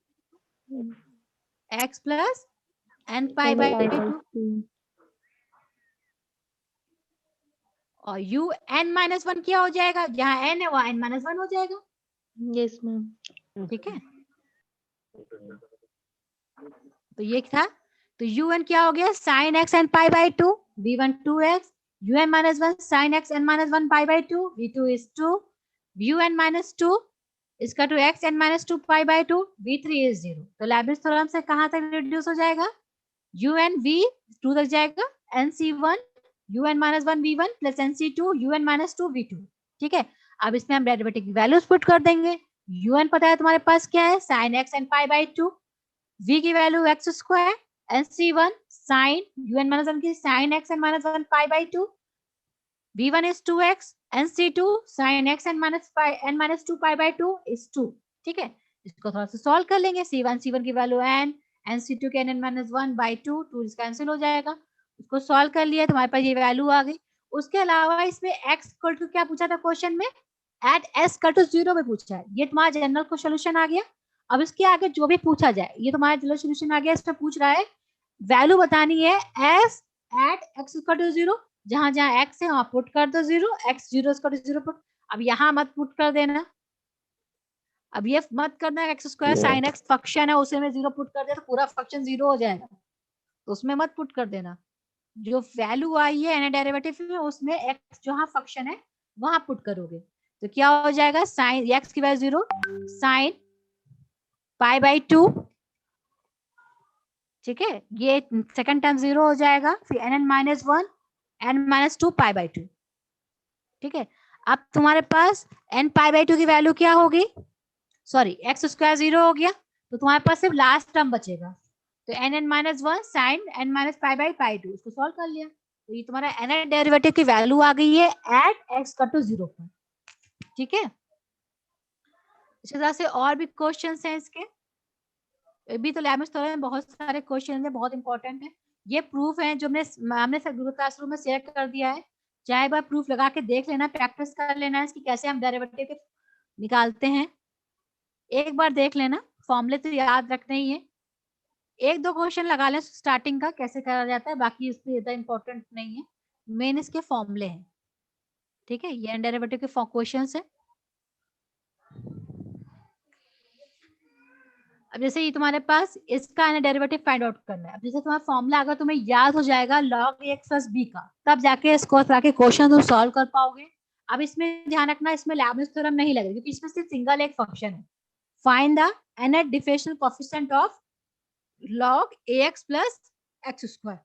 x plus n pi by 2, और यू एन माइनस वन क्या हो जाएगा, जहां n है वहां n माइनस वन हो जाएगा, यस मैम। ठीक है। तो ये था, तो यू एन क्या हो गया, sine x N pi by 2, v1 2x, u N minus one sine x N minus one pi by 2, v2 is 2, u N minus 2 इसका to x N minus 2 pi by 2, v3 is 0। तो Lebanese theorem से कहां तक reduce हो जाएगा, you N v 2 तक जाएगा, n सी one u N minus one v one plus n c two u N minus two v two, ठीक है। अब इसमें हम डेरिवेटिव की वैल्यूज पुट कर देंगे, यू एन पता है तुम्हारे पास क्या है, sine x N pi by 2, v की वैल्यू एक्स स्क्वायर, एन सी one sine U N minus one की sine x N minus one pi by 2, v1 is 2x, nc2 sin x n minus 2 pi by 2 is 2, ठीक है। इसको थोड़ा सा solve कर लेंगे, c1 की वैल्यू n, nc2 के n minus 1 by 2, 2 कैंसिल हो जाएगा। इसको सॉल्व कर लिया, तुम्हारे पास ये वैल्यू आ गई। उसके अलावा इसमें x इक्वल टू क्या पूछा था क्वेश्चन में, एट s इक्वल टू 0 में पूछा है, ये तुम्हारा जनरल को सोल्यूशन आ गया। अब इसके आगे जो भी पूछा जाए, ये तुम्हारा जनरल सोल्यूशन आ गया, इसमें पूछ रहा है वैल्यू बतानी है s at x equal to 0, जहां जहां x है वहां पुट कर दो 0, x 0 इक्वल टू 0 पुट। अब यहाँ मत पुट कर देना, अब ये मत करना x square sine x function है उसे में 0 पुट कर दे तो पूरा फंक्शन 0 हो जाएगा, तो उसमें मत पुट कर देना। जो वैल्यू आई है एन डेरिवेटिव में उसमें x जहां फंक्शन है वहां पुट करोगे, तो क्या हो जाएगा, साइन x की वैल्यू 0 साइन पाई बाई 2, ठीक है, ये सेकंड टर्म 0 हो जाएगा, फिर n minus 1 n minus 2 pi by 2, ठीक है। अब तुम्हारे पास n पाई बाई 2 की वैल्यू क्या होगी, सॉरी x स्क्वायर 0 हो गया, तो तुम्हारे पास सिर्फ लास्ट टर्म बचेगा, तो n minus 1 sine n minus pi by pi 2, इसको सॉल्व कर लिया, तो ये तुम्हारा n डेरिवेटिव की वैल्यू आ गई है एट x इक्वल टू 0 पर, ठीक है। इस तरह से और भी क्वेश्चंस हैं इसके, अभी तो लैब में बहुत सारे क्वेश्चन है, बहुत इंपॉर्टेंट है। ये प्रूफ है जो हमने गूगल क्लासरूम में शेयर कर दिया है, चाहे बार प्रूफ लगा के देख लेना, प्रैक्टिस कर लेना इसकी कैसे हम डेरिवेटिव निकालते हैं, एक बार देख लेना, फॉर्मूले तो याद रखना ही है, एक दो क्वेश्चन लगा लें स्टार्टिंग का कैसे करा जाता है, बाकी इसमें इतना इंपॉर्टेंट नहीं है, मेन इसके फॉर्मूले हैं, ठीक है। ये डेरिवेटिव के क्वेश्चन है। अब जैसे ये तुम्हारे पास इसका है ना डेरिवेटिव फाइंड आउट करना है। अब जैसे तुम्हारा फॉर्मूला अगर तुम्हें याद हो जाएगा log x प्लस b का, तब जाके इसको जाके क्वेश्चन तुम सॉल्व कर पाओगे। अब इसमें ध्यान रखना, इसमें लेबनिज़ थ्योरम नहीं लगेगा क्योंकि इसमें सिर्फ सिंगल एक फंक्शन है, find the nth differential coefficient of log ax plus x square.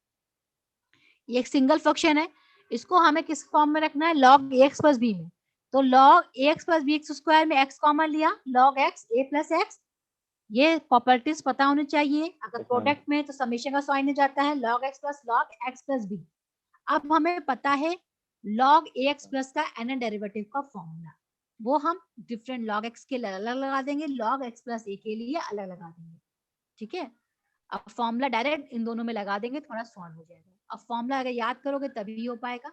ये एक सिंगल फंक्शन है, इसको हमें किस फॉर्म में रखना है, log ax प्लस b में। तो log ax plus b x square में x कॉमन लिया, log x a plus x। ये प्रॉपर्टीज पता होनी चाहिए। अगर प्रोडक्ट में तो समेशन का साइन हो जाता है log x plus log x plus b। अब हमें पता है log ax प्लस का nth डेरिवेटिव का फॉर्मूला, वो हम डिफरेंट log x के लिए अलग लगा देंगे, log x प्लस a के लिए अलग लगा देंगे। ठीक है, अब फॉर्मूला डायरेक्ट इन दोनों में लगा देंगे, थोड़ा सॉल्व हो जाएगा। अब फॉर्मूला अगर याद करोगे तभी हो पाएगा।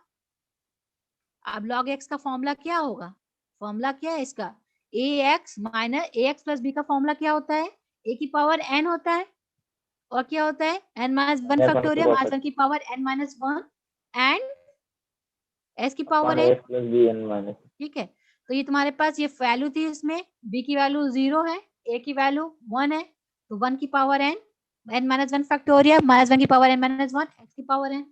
अब log x का फॉर्मूला क्या होगा, फॉर्मूला क्या है इसका, ax minus ax plus b का फॉर्मूला क्या होता है, a की पावर n होता है और क्या होता है n माइनस 1 फैक्टोरियल माइनस 1 की power n minus 1 and s की पावर n। ठीक है, तो ये तुम्हारे पास ये वैल्यू थी, इसमें b की वैल्यू 0 है, a की वैल्यू 1 है, तो 1 की power n minus 1 factorial minus 1 की पावर n माइनस 1 x की पावर n।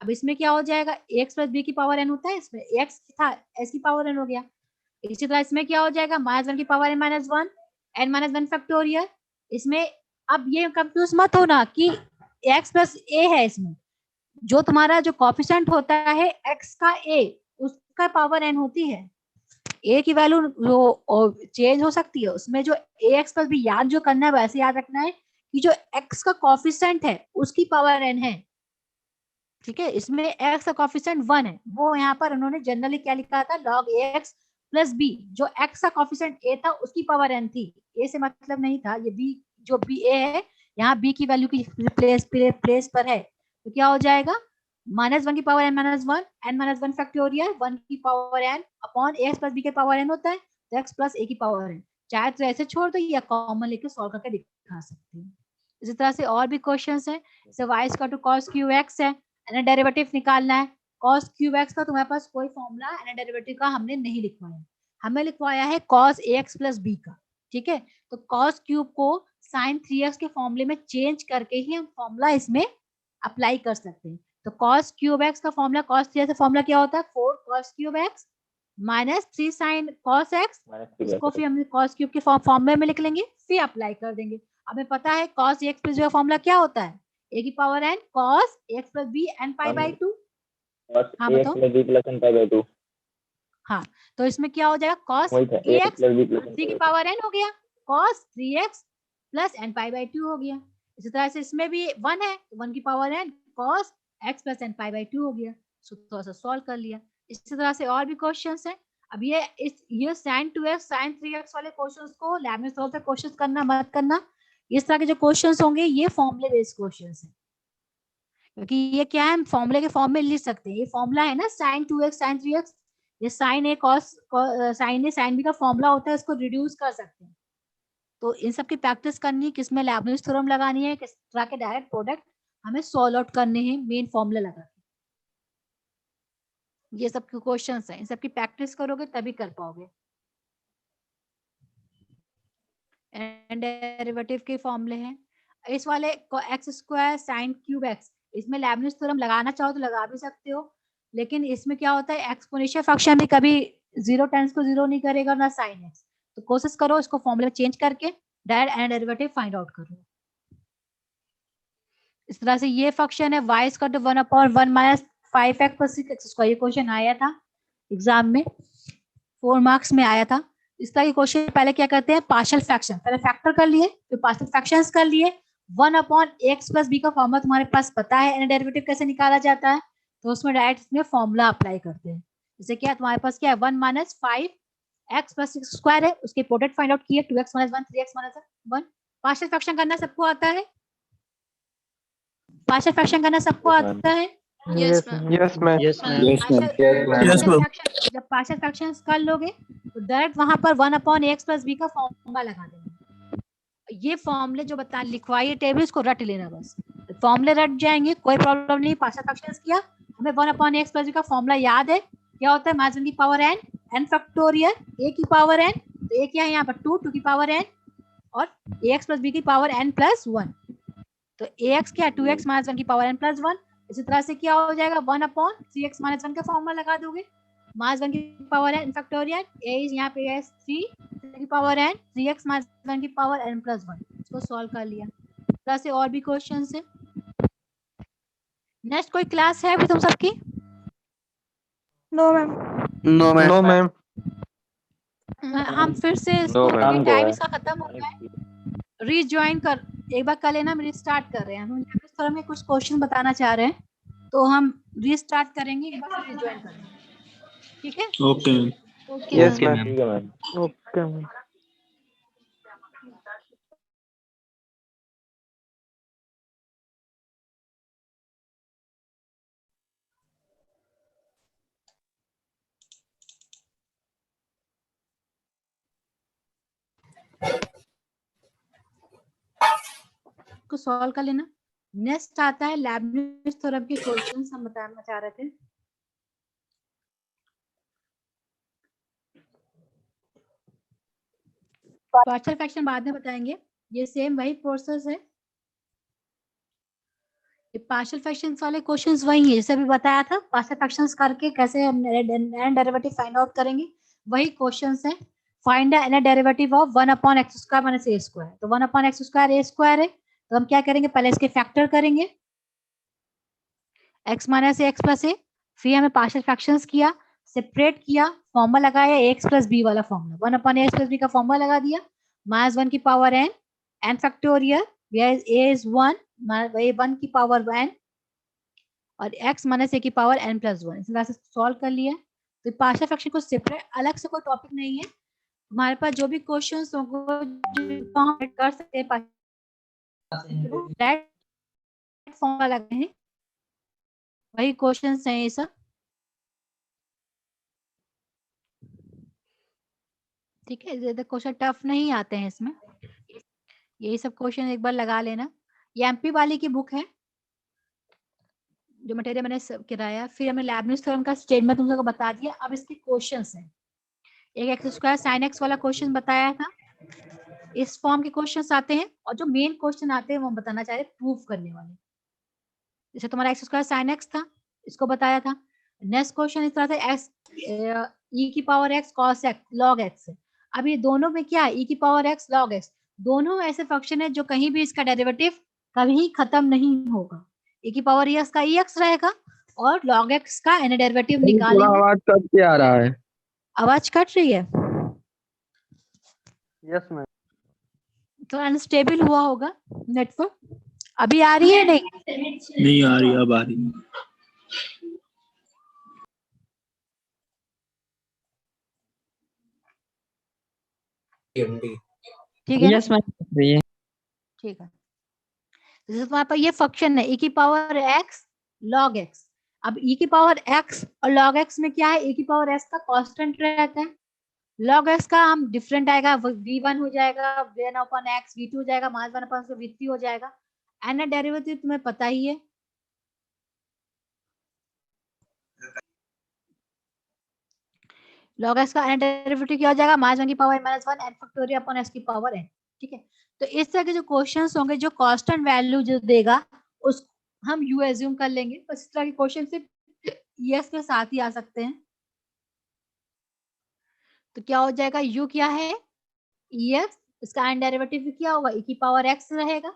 अब इसमें क्या हो जाएगा, x प्लस b की पावर n होता है, इसमें x था s की पावर n हो गया। इसी तरह इसमें क्या हो जाएगा, माइनस 1 की power n minus 1 n minus 1 factorial. इसमें अब ये कंफ्यूज मत होना कि x प्लस a है, इसमें जो तुम्हारा जो कोएफिशिएंट होता है x का a, उसका पावर n होती है। a की वैल्यू जो चेंज हो सकती है, उसमें जो ax प्लस b याद जो करना है वैसे याद रखना है कि जो x का कोएफिशिएंट है उसकी पावर n है। ठीक है, इसमें x का कोएफिशिएंट 1 है, वो यहाँ पर उन्होंने जनरली क्या लिखा था, log ax प्लस b। जो x का कोएफिशिएंट a था उसकी पावर n थी, a से मतलब नहीं था, ये b जो b a है, यहाँ b की वैल्यू की प्लेस पर है, तो क्या हो जाएगा, माइनस 1 की power n minus 1 n minus 1 factorial 1 की power n upon ax plus b के पावर n होता है, तो x प्लस a की पावर n। चाहे तो ऐसे छोड़ दो या कॉमन लेके सॉल्व करके दिखा सकते हैं। इसी तरह से और भी क्वेश्चंस हैं, जैसे y equal to cos cube x है, एन डेरिवेटिव निकालना है। cos क्यूब x का तुम्हारे पास कोई फॉर्मूला एन डेरिवेटिव का हमने नहीं लिखवाया, हमें लिखवाया है cos ax प्लस b का। ठीक है, तो cos क्यूब को sin 3x के फॉर्मूले में चेंज करके ही हम फॉर्मूला इसमें अप्लाई कर सकते हैं। तो cos क्यूब x का फॉर्मूला, cos 3x का फॉर्मूला क्या होता है, 4 cos cube x minus 3 sin cos x। इसको फिर हम cos क्यूब के फॉर्मूले में लिख लेंगे, फिर अप्लाई कर देंगे। हमें पता है cos ax प्लस b का फॉर्मूला क्या होता है, a की power n cos ax plus b n pi by 2। हाँ बताओ। हाँ, तो इसमें क्या हो जाएगा, cos ax 3 की पावर n हो गया, cos 3x plus n pi by 2 हो गया। इसी तरह से इसमें भी 1 है, 1 की power n cos x plus n pi by 2 हो गया। थोड़ा सा सॉल्व कर लिया। इसी तरह से और भी क्वेश्चंस हैं। अब ये sin 2x sin 3x वाले क्वेश्चंस को लैब में सॉल्व करके कोशिश करना मत करना। इस तरह के जो क्वेश्चंस होंगे ये फॉर्मूले बेस्ड क्वेश्चंस हैं, क्योंकि ये क्या है, हम फॉर्मूले के फॉर्म में लिख सकते हैं। ये फॉर्मूला है ना sin 2x sin 3x, ये sin a cos sin a sin b का फॉर्मूला होता है, इसको रिड्यूस कर सकते हैं। तो इन सब की प्रैक्टिस करनी है, किसमें लेबनिज़ थ्योरम लगानी है, किस तरह के डायरेक्ट प्रोडक्ट हमें सॉल्व आउट करने हैं मेन फॉर्मूला लगा के। ये सब के क्वेश्चंस हैं, इन सब की प्रैक्टिस करोगे तभी कर पाओगे। एंड डेरिवेटिव के फॉर्मूले हैं इस वाले x square sine cube x, इसमें लेबनिज़ थ्योरम लगाना चाहो तो लगा भी सकते हो, लेकिन इसमें क्या होता है, एक्सपोनेंशियल फंक्शन भी कभी 0 टेंस को 0 नहीं करेगा ना साइन एक्स। तो कोशिश करो इसको फॉर्मूला चेंज करके direct nth derivative find out करो। इस तरह से ये फंक्शन है y equal to 1/1 minus 5x plus 6x square. ये क्वेश्चन आया था एग्जाम में, 4 मार्क्स में आया था। इस तरह के क्वेश्चन पहले क्या करते हैं, पार्शियल फ्रैक्शन पहले फैक्टर कर लिए, फिर पार्शियल फ्रैक्शंस कर लिए। 1/x प्लस b का फॉर्मूला तुम्हारे पास पता है, एंड डेरिवेटिव कैसे निकाला जाता है, तो उसमें डायरेक्ट इसमें फॉर्मूला अप्लाई करते हैं। जैसे क्या तुम्हारे पास क्या है, 1 माइनस 5x प्लस 6 स्क्वायर है, उसके प्रोडक्ट फाइंड आउट किए, 2x minus 1 3x minus 1। Partial fraction करना सबको आता है, पार्शियल फ्रैक्शन करना सबको आता है। Yes, ma'am. Yes, ma'am. जब पार्शियल फ्रैक्शंस कर लोगे तो डायरेक्ट वहां पर 1/x प्लस b का फॉर्मूला लगा देना। ये फॉर्मूले जो बता लिखवाइए टेबल, इसको रट लेना बस, फॉर्मूले रट जाएंगे कोई प्रॉब्लम नहीं। पार्शियल फ्रैक्शंस किया, हमें 1/x प्लस b का फॉर्मूला याद है, क्या होता है, माइनस 1 की power n n factorial a की पावर n, तो a क्या है यहाँ पर 2 की पावर n और ax प्लस बी की पावर n प्लस 1। तो ax क्या 2x माइनस 1 की पावर n प्लस 1। इसी तरह से क्या हो जाएगा 1/3x माइनस 1 का फॉर्मूला लगा दोगे, माइनस 1 की power n factorial a is यहाँ पे है 3 की पावर n 3x माइनस 1 की पावर n प्लस 1। इसको सॉल्व कर लिया। इस तरह से और भी क्वेश्चन है। नेक्स्ट कोई क्लास है अभी तुम सबकी? No ma'am. No ma'am. No ma'am. हम फिर से No, ma'am. टाइम इसका खत्म हो गया है, रीज्वाइन कर एक बार कर लेना। हम रिस्टार्ट कर रहे हैं, हम इस तरह में कुछ क्वेश्चन बताना चाह रहे हैं, तो हम रिस्टार्ट करेंगे, एक बार रीज्वाइन करेंगे, ठीक है? Okay okay Yes, ma'am. ma'am. ठीक है मैम। Okay, ma'am. को सॉल्व कर लेना। नेक्स्ट आता है लेबनिज थ्योरम के क्वेश्चंस हम बताना चाह रहे थे। पार्शियल फ्रैक्शन बाद में बताएंगे, ये सेम वही प्रोसेस है। ये पार्शियल फ्रैक्शंस वाले क्वेश्चंस वही है जैसे अभी बताया था, पार्शियल फ्रैक्शंस करके कैसे हम n डेरिवेटिव फाइंड आउट करेंगे, वही क्वेश्चंस है। Find the n derivative of 1/x² minus a²। तो 1/x² a² है, तो हम क्या करेंगे, पहले इसके फैक्टर करेंगे x minus a x plus a, फिर हमें पार्शियल फ्रैक्शंस किया, सेपरेट किया, फॉर्मूला लगाया ax प्लस b वाला फॉर्मूला, 1/ax प्लस b का फॉर्मूला लगा दिया, माइनस 1 की power n factorial, a is 1, 1 की पावर n और x माइनस a की पावर n प्लस 1। इस तरह से सॉल्व कर लिया। तो पार्शियल फ्रैक्शन को सेपरेट अलग से कोई टॉपिक नहीं है, हमारे पास जो भी क्वेश्चंस होंगे जो हम कर सकते हैं फॉर्मूला लगे हैं, वही क्वेश्चंस हैं ये सब, ठीक है? ज्यादा क्वेश्चन टफ नहीं आते हैं इसमें, यही सब क्वेश्चन एक बार लगा लेना। ये एमपी वाली की बुक है जो मटेरियल मैंने किराया। फिर हमने लेबनिज थ्योरम का स्टेटमेंट तुम सबको बता दिया। अब इसके क्वेश्चंस हैं, एक x² sin x वाला क्वेश्चन बताया था, इस फॉर्म के क्वेश्चंस आते हैं, और जो मेन क्वेश्चन आते हैं वो हम बताना चाह रहे हैं प्रूफ करने वाले। जैसे तुम्हारा x² sin x था, इसको बताया था। नेक्स्ट क्वेश्चन इस तरह से x e की power x cos x log x है। अब ये दोनों में क्या है, e की पावर x log x, दोनों ऐसे फंक्शन है जो कहीं भी इसका डेरिवेटिव कभी खत्म नहीं होगा। e की पावर x का ex रहेगा और log x का n डेरिवेटिव थोड़ा निकालेंगे। आवाज कट के आ रहा है। आवाज कट रही है, यस मैम। तो अनस्टेबल हुआ होगा नेटवर्क। अभी आ रही है? नहीं आ रही, अब आ रही। ठीक है ना? Yes ma'am. ठीक है। जैसे तुम्हारे पास ये फंक्शन है e की पावर x log x। अब e की पावर x और log x में क्या है, e की पावर x का कांस्टेंट रहता है, log x का हम डिफरेंट आएगा, v1 हो जाएगा, v1/x, v2 हो जाएगा, -1/x v3 हो जाएगा। n डेरिवेटिव तुम्हें पता ही है, log x का n डेरिवेटिव क्या हो जाएगा, -1 की power -1 n factorial upon x की पावर n। ठीक है, तो इस तरह के जो क्वेश्चंस होंगे, जो कांस्टेंट वैल्यू जो देगा उस हम u एज्यूम कर लेंगे। बस इस तरह के क्वेश्चन सिर्फ yes के साथ ही आ सकते हैं। तो क्या हो जाएगा, u क्या है ex, इसका n डेरिवेटिव क्या होगा, e की पावर x रहेगा।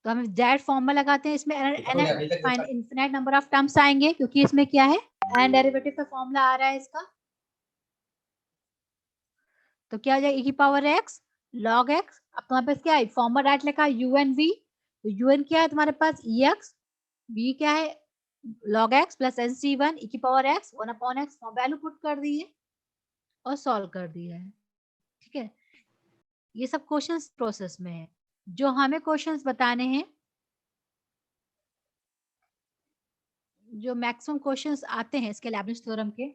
तो हम दैट फॉर्मूला लगाते हैं, इसमें इनफिनिट नंबर ऑफ टर्म्स आएंगे क्योंकि इसमें क्या है n डेरिवेटिव का फॉर्मूला आ रहा है इसका। तो क्या हो जाएगा, e की पावर x log x। अब तुम्हारे पास क्या है, फॉर्मूला राइट लिखा un v, तो un क्या है तुम्हारे पास ex, v क्या है log x plus nc1 e की power x 1/x, value put कर दी है और सॉल्व कर दिया है। ठीक है, ये सब क्वेश्चंस प्रोसेस में है। जो हमें क्वेश्चंस बताने हैं, जो मैक्सिमम क्वेश्चंस आते हैं इसके लेबनिज थ्योरम के,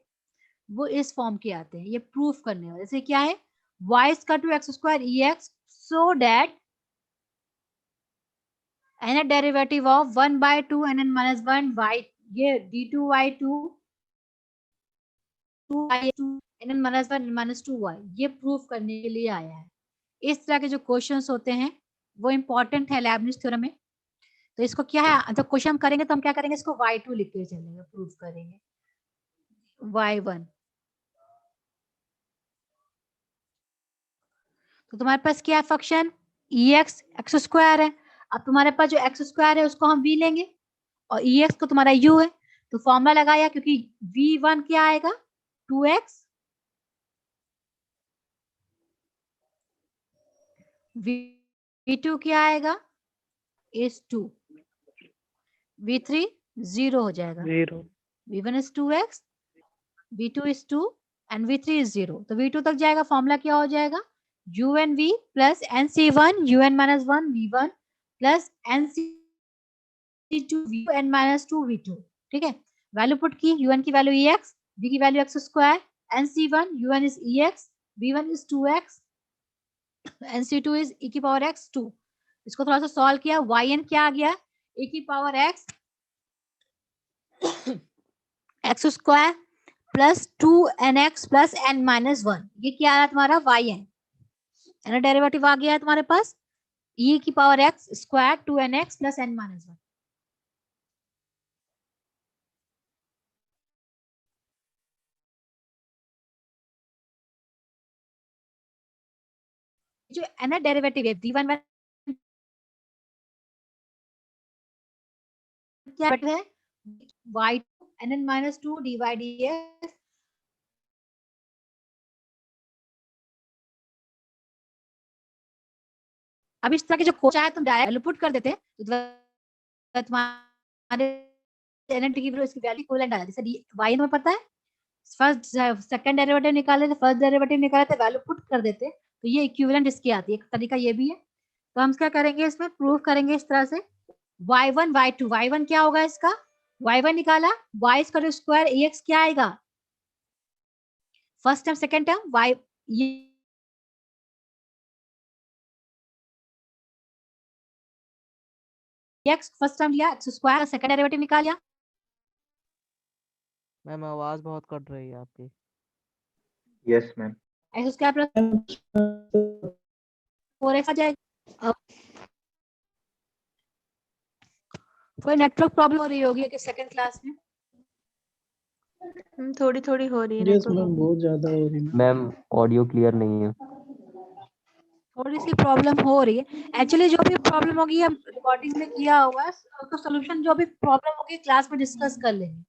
वो इस फॉर्म के आते हैं, ये प्रूफ करने वाले। जैसे क्या है, y is equal to x² ex so that n derivative of 1/2 n minus 1 y, ये d2y2 2y2 n minus 1 minus 2y, ये प्रूफ करने के लिए आया है। इस तरह के जो क्वेश्चंस होते हैं वो इंपॉर्टेंट है लेबनिज थ्योरम में। तो इसको क्या है, जब क्वेश्चन हम करेंगे तो हम क्या करेंगे, इसको y2 लिख के चलेंगे, प्रूफ करेंगे y1। तो तुम्हारे पास क्या है फंक्शन ex x स्क्वायर है। अब तुम्हारे पास जो x स्क्वायर है उसको हम v लेंगे और ex को तुम्हारा u है, तो फॉर्मूला लगाया, क्योंकि v1 क्या आएगा 2x, v2 क्या आएगा is 2, v3 0 हो जाएगा, 0 v1 is 2x, v2 is 2 and v3 is 0। तो v2 तक जाएगा, फॉर्मूला क्या हो जाएगा un v plus nc1 un minus 1 v1 plus nc2 un minus 2 v2। ठीक है, वैल्यू पुट की, un की वैल्यू ex, v की value x square, nc1 un is ex, v1 is 2x, nc2 is e की power x 2। इसको थोड़ा सा solve किया, yn क्या आ गया e की power x x square plus 2nx plus n minus 1, ये क्या आ रहा है तुम्हारा yn, है ना, डेरिवेटिव आ गया है तुम्हारे पास e की power x square 2nx plus n minus 1। जो है ना डेरिवेटिव है d1 क्या है y2 nn minus 2 dy dx। अब इस तरह के जो क्वेश्चन है तुम डायरेक्ट पुट कर देते तो तुम्हारे एनटी की इसकी वैल्यू इक्विवेलेंट आ जाती है। जैसे y में पता है फर्स्ट सेकंड डेरिवेटिव निकाले थे, फर्स्ट डेरिवेटिव निकाले थे, वैल्यू पुट कर देते तो ये इक्विवेलेंट इसकी आती है। एक तरीका ये भी है, तो हम क्या करेंगे, इसमें प्रूफ करेंगे इस तरह से y1 y2, y1 क्या होगा इसका, y1 निकाला, y स्क्वायर ax क्या आएगा first term, second term y, ये x फर्स्ट टर्म लिया, x स्क्वायर सेकंड डेरिवेटिव निकाल लिया। मैम आवाज बहुत कट रही है आपकी। Yes ma'am. x square plus 4x आ जाएगा। अब कोई नेटवर्क प्रॉब्लम हो रही होगी कि सेकंड क्लास में थोड़ी थोड़ी हो रही है यस मैम, बहुत ज्यादा हो रही है। मैम ऑडियो क्लियर नहीं है। थोड़ी सी प्रॉब्लम हो रही है। एक्चुअली जो भी प्रॉब्लम होगी हम रिकॉर्डिंग में किया हुआ है, उसका सॉल्यूशन जो भी प्रॉब्लम होगी क्लास में डिस्कस कर लेंगे।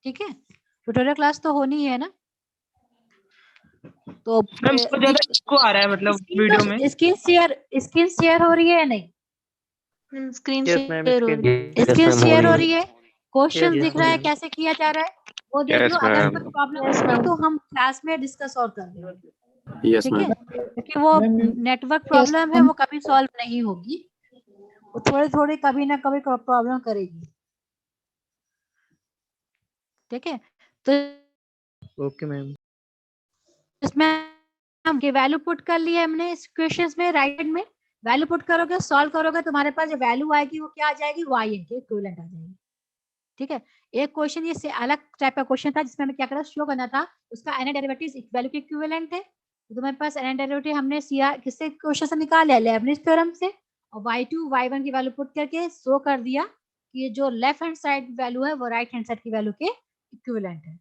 ठीक है, ट्यूटोरियल क्लास तो होनी है ना। तो मैम बहुत ज्यादा इसको आ रहा है, मतलब वीडियो में स्क्रीन शेयर हो रही है या नहीं, स्क्रीन Yes, ma'am, शेयर हो रही है। स्क्रीन ma'am, शेयर हो हो रही रही है, क्वेश्चन Yes, दिख रहा है ma'am. कैसे किया जा रहा है वो देख Yes, लो। अगर ma'am. कोई प्रॉब्लम Yes, होगी ma'am. तो हम क्लास में डिस्कस और कर लेंगे। यस ठीक मैम। है, क्योंकि वो नेटवर्क प्रॉब्लम है, वो कभी सॉल्व नहीं होगी, वो थोड़ी थोड़ी कभी ना कभी प्रॉब्लम करेगी। ठीक है, तो ओके मैम। इसमें हम के वैल्यू पुट कर लिए हमने इस क्वेश्चंस में, राइट हैंड में वैल्यू पुट करोगे, सॉल्व करोगे, तुम्हारे पास जो वैल्यू आएगी वो क्या आ जाएगी, yn के इक्विवेलेंट आ जाएगी। ठीक है, एक क्वेश्चन ये से अलग टाइप का क्वेश्चन था जिसमें हमें क्या करना, शो करना था उसका n डेरिवेटिव इस वैल्यू के इक्विवेलेंट है। तो तुम्हारे पास n डेरिवेटिव हमने किससे क्वेश्चन से निकाला है, लेबनिज थ्योरम से, और y2 y1 की वैल्यू पुट करके शो कर दिया कि ये जो लेफ्ट हैंड साइड वैल्यू है वो राइट हैंड साइड की वैल्यू के इक्विवेलेंट है।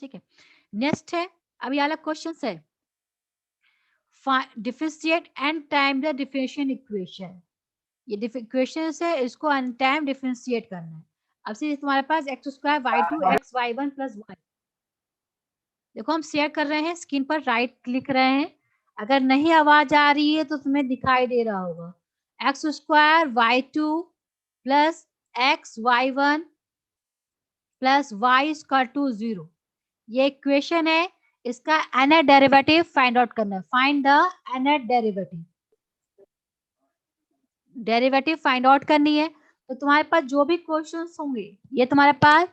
ठीक है, नेक्स्ट है, अभी अलग क्वेश्चन है, differentiate and time the differential equation. ये इक्वेशन है, इसको अन टाइम डिफरेंशिएट करना है। अब से तुम्हारे पास x square y2 x y1 plus y, देखो हम शेयर कर रहे हैं स्क्रीन पर, राइट क्लिक रहे हैं। अगर नहीं आवाज आ रही है तो तुम्हें दिखाई दे रहा होगा x square y2 plus x y1 plus y square to 0, ये इक्वेशन है। इसका nth डेरिवेटिव फाइंड आउट करना है, find the nth derivative find out करनी है। तो तुम्हारे पास जो भी क्वेश्चंस होंगे, ये तुम्हारे पास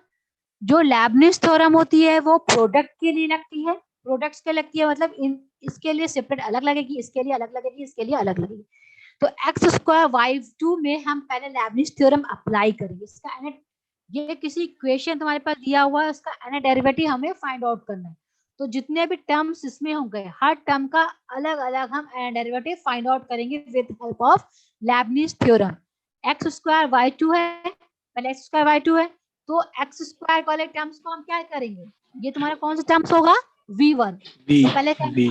जो लेबनिज थ्योरम होती है वो प्रोडक्ट के लिए लगती है, प्रोडक्ट्स के लगती है, मतलब इसके लिए सेपरेट अलग लगेगी, इसके लिए अलग लगेगी, इसके लिए अलग लगेगी। तो एक्स स्क्वायर y2 में हम पहले लेबनिज थ्योरम अप्लाई करेंगे। इसका nth, ये किसी इक्वेशन तुम्हारे पास दिया हुआ है, उसका nth डेरिवेटिव हमें फाइंड आउट करना है। तो जितने भी टर्म्स इसमें होंगे हर टर्म का अलग अलग हम डेरिवेटिव फाइंड आउट करेंगे with help of Leibniz theorem. X square y two है, पहले एक्स स्क्वायर वाई टू है, तो एक्स स्क्वायर वाले टर्म्स को हम क्या करेंगे, ये तुम्हारा कौन सा टर्म्स होगा, v1। वी तो पहले वी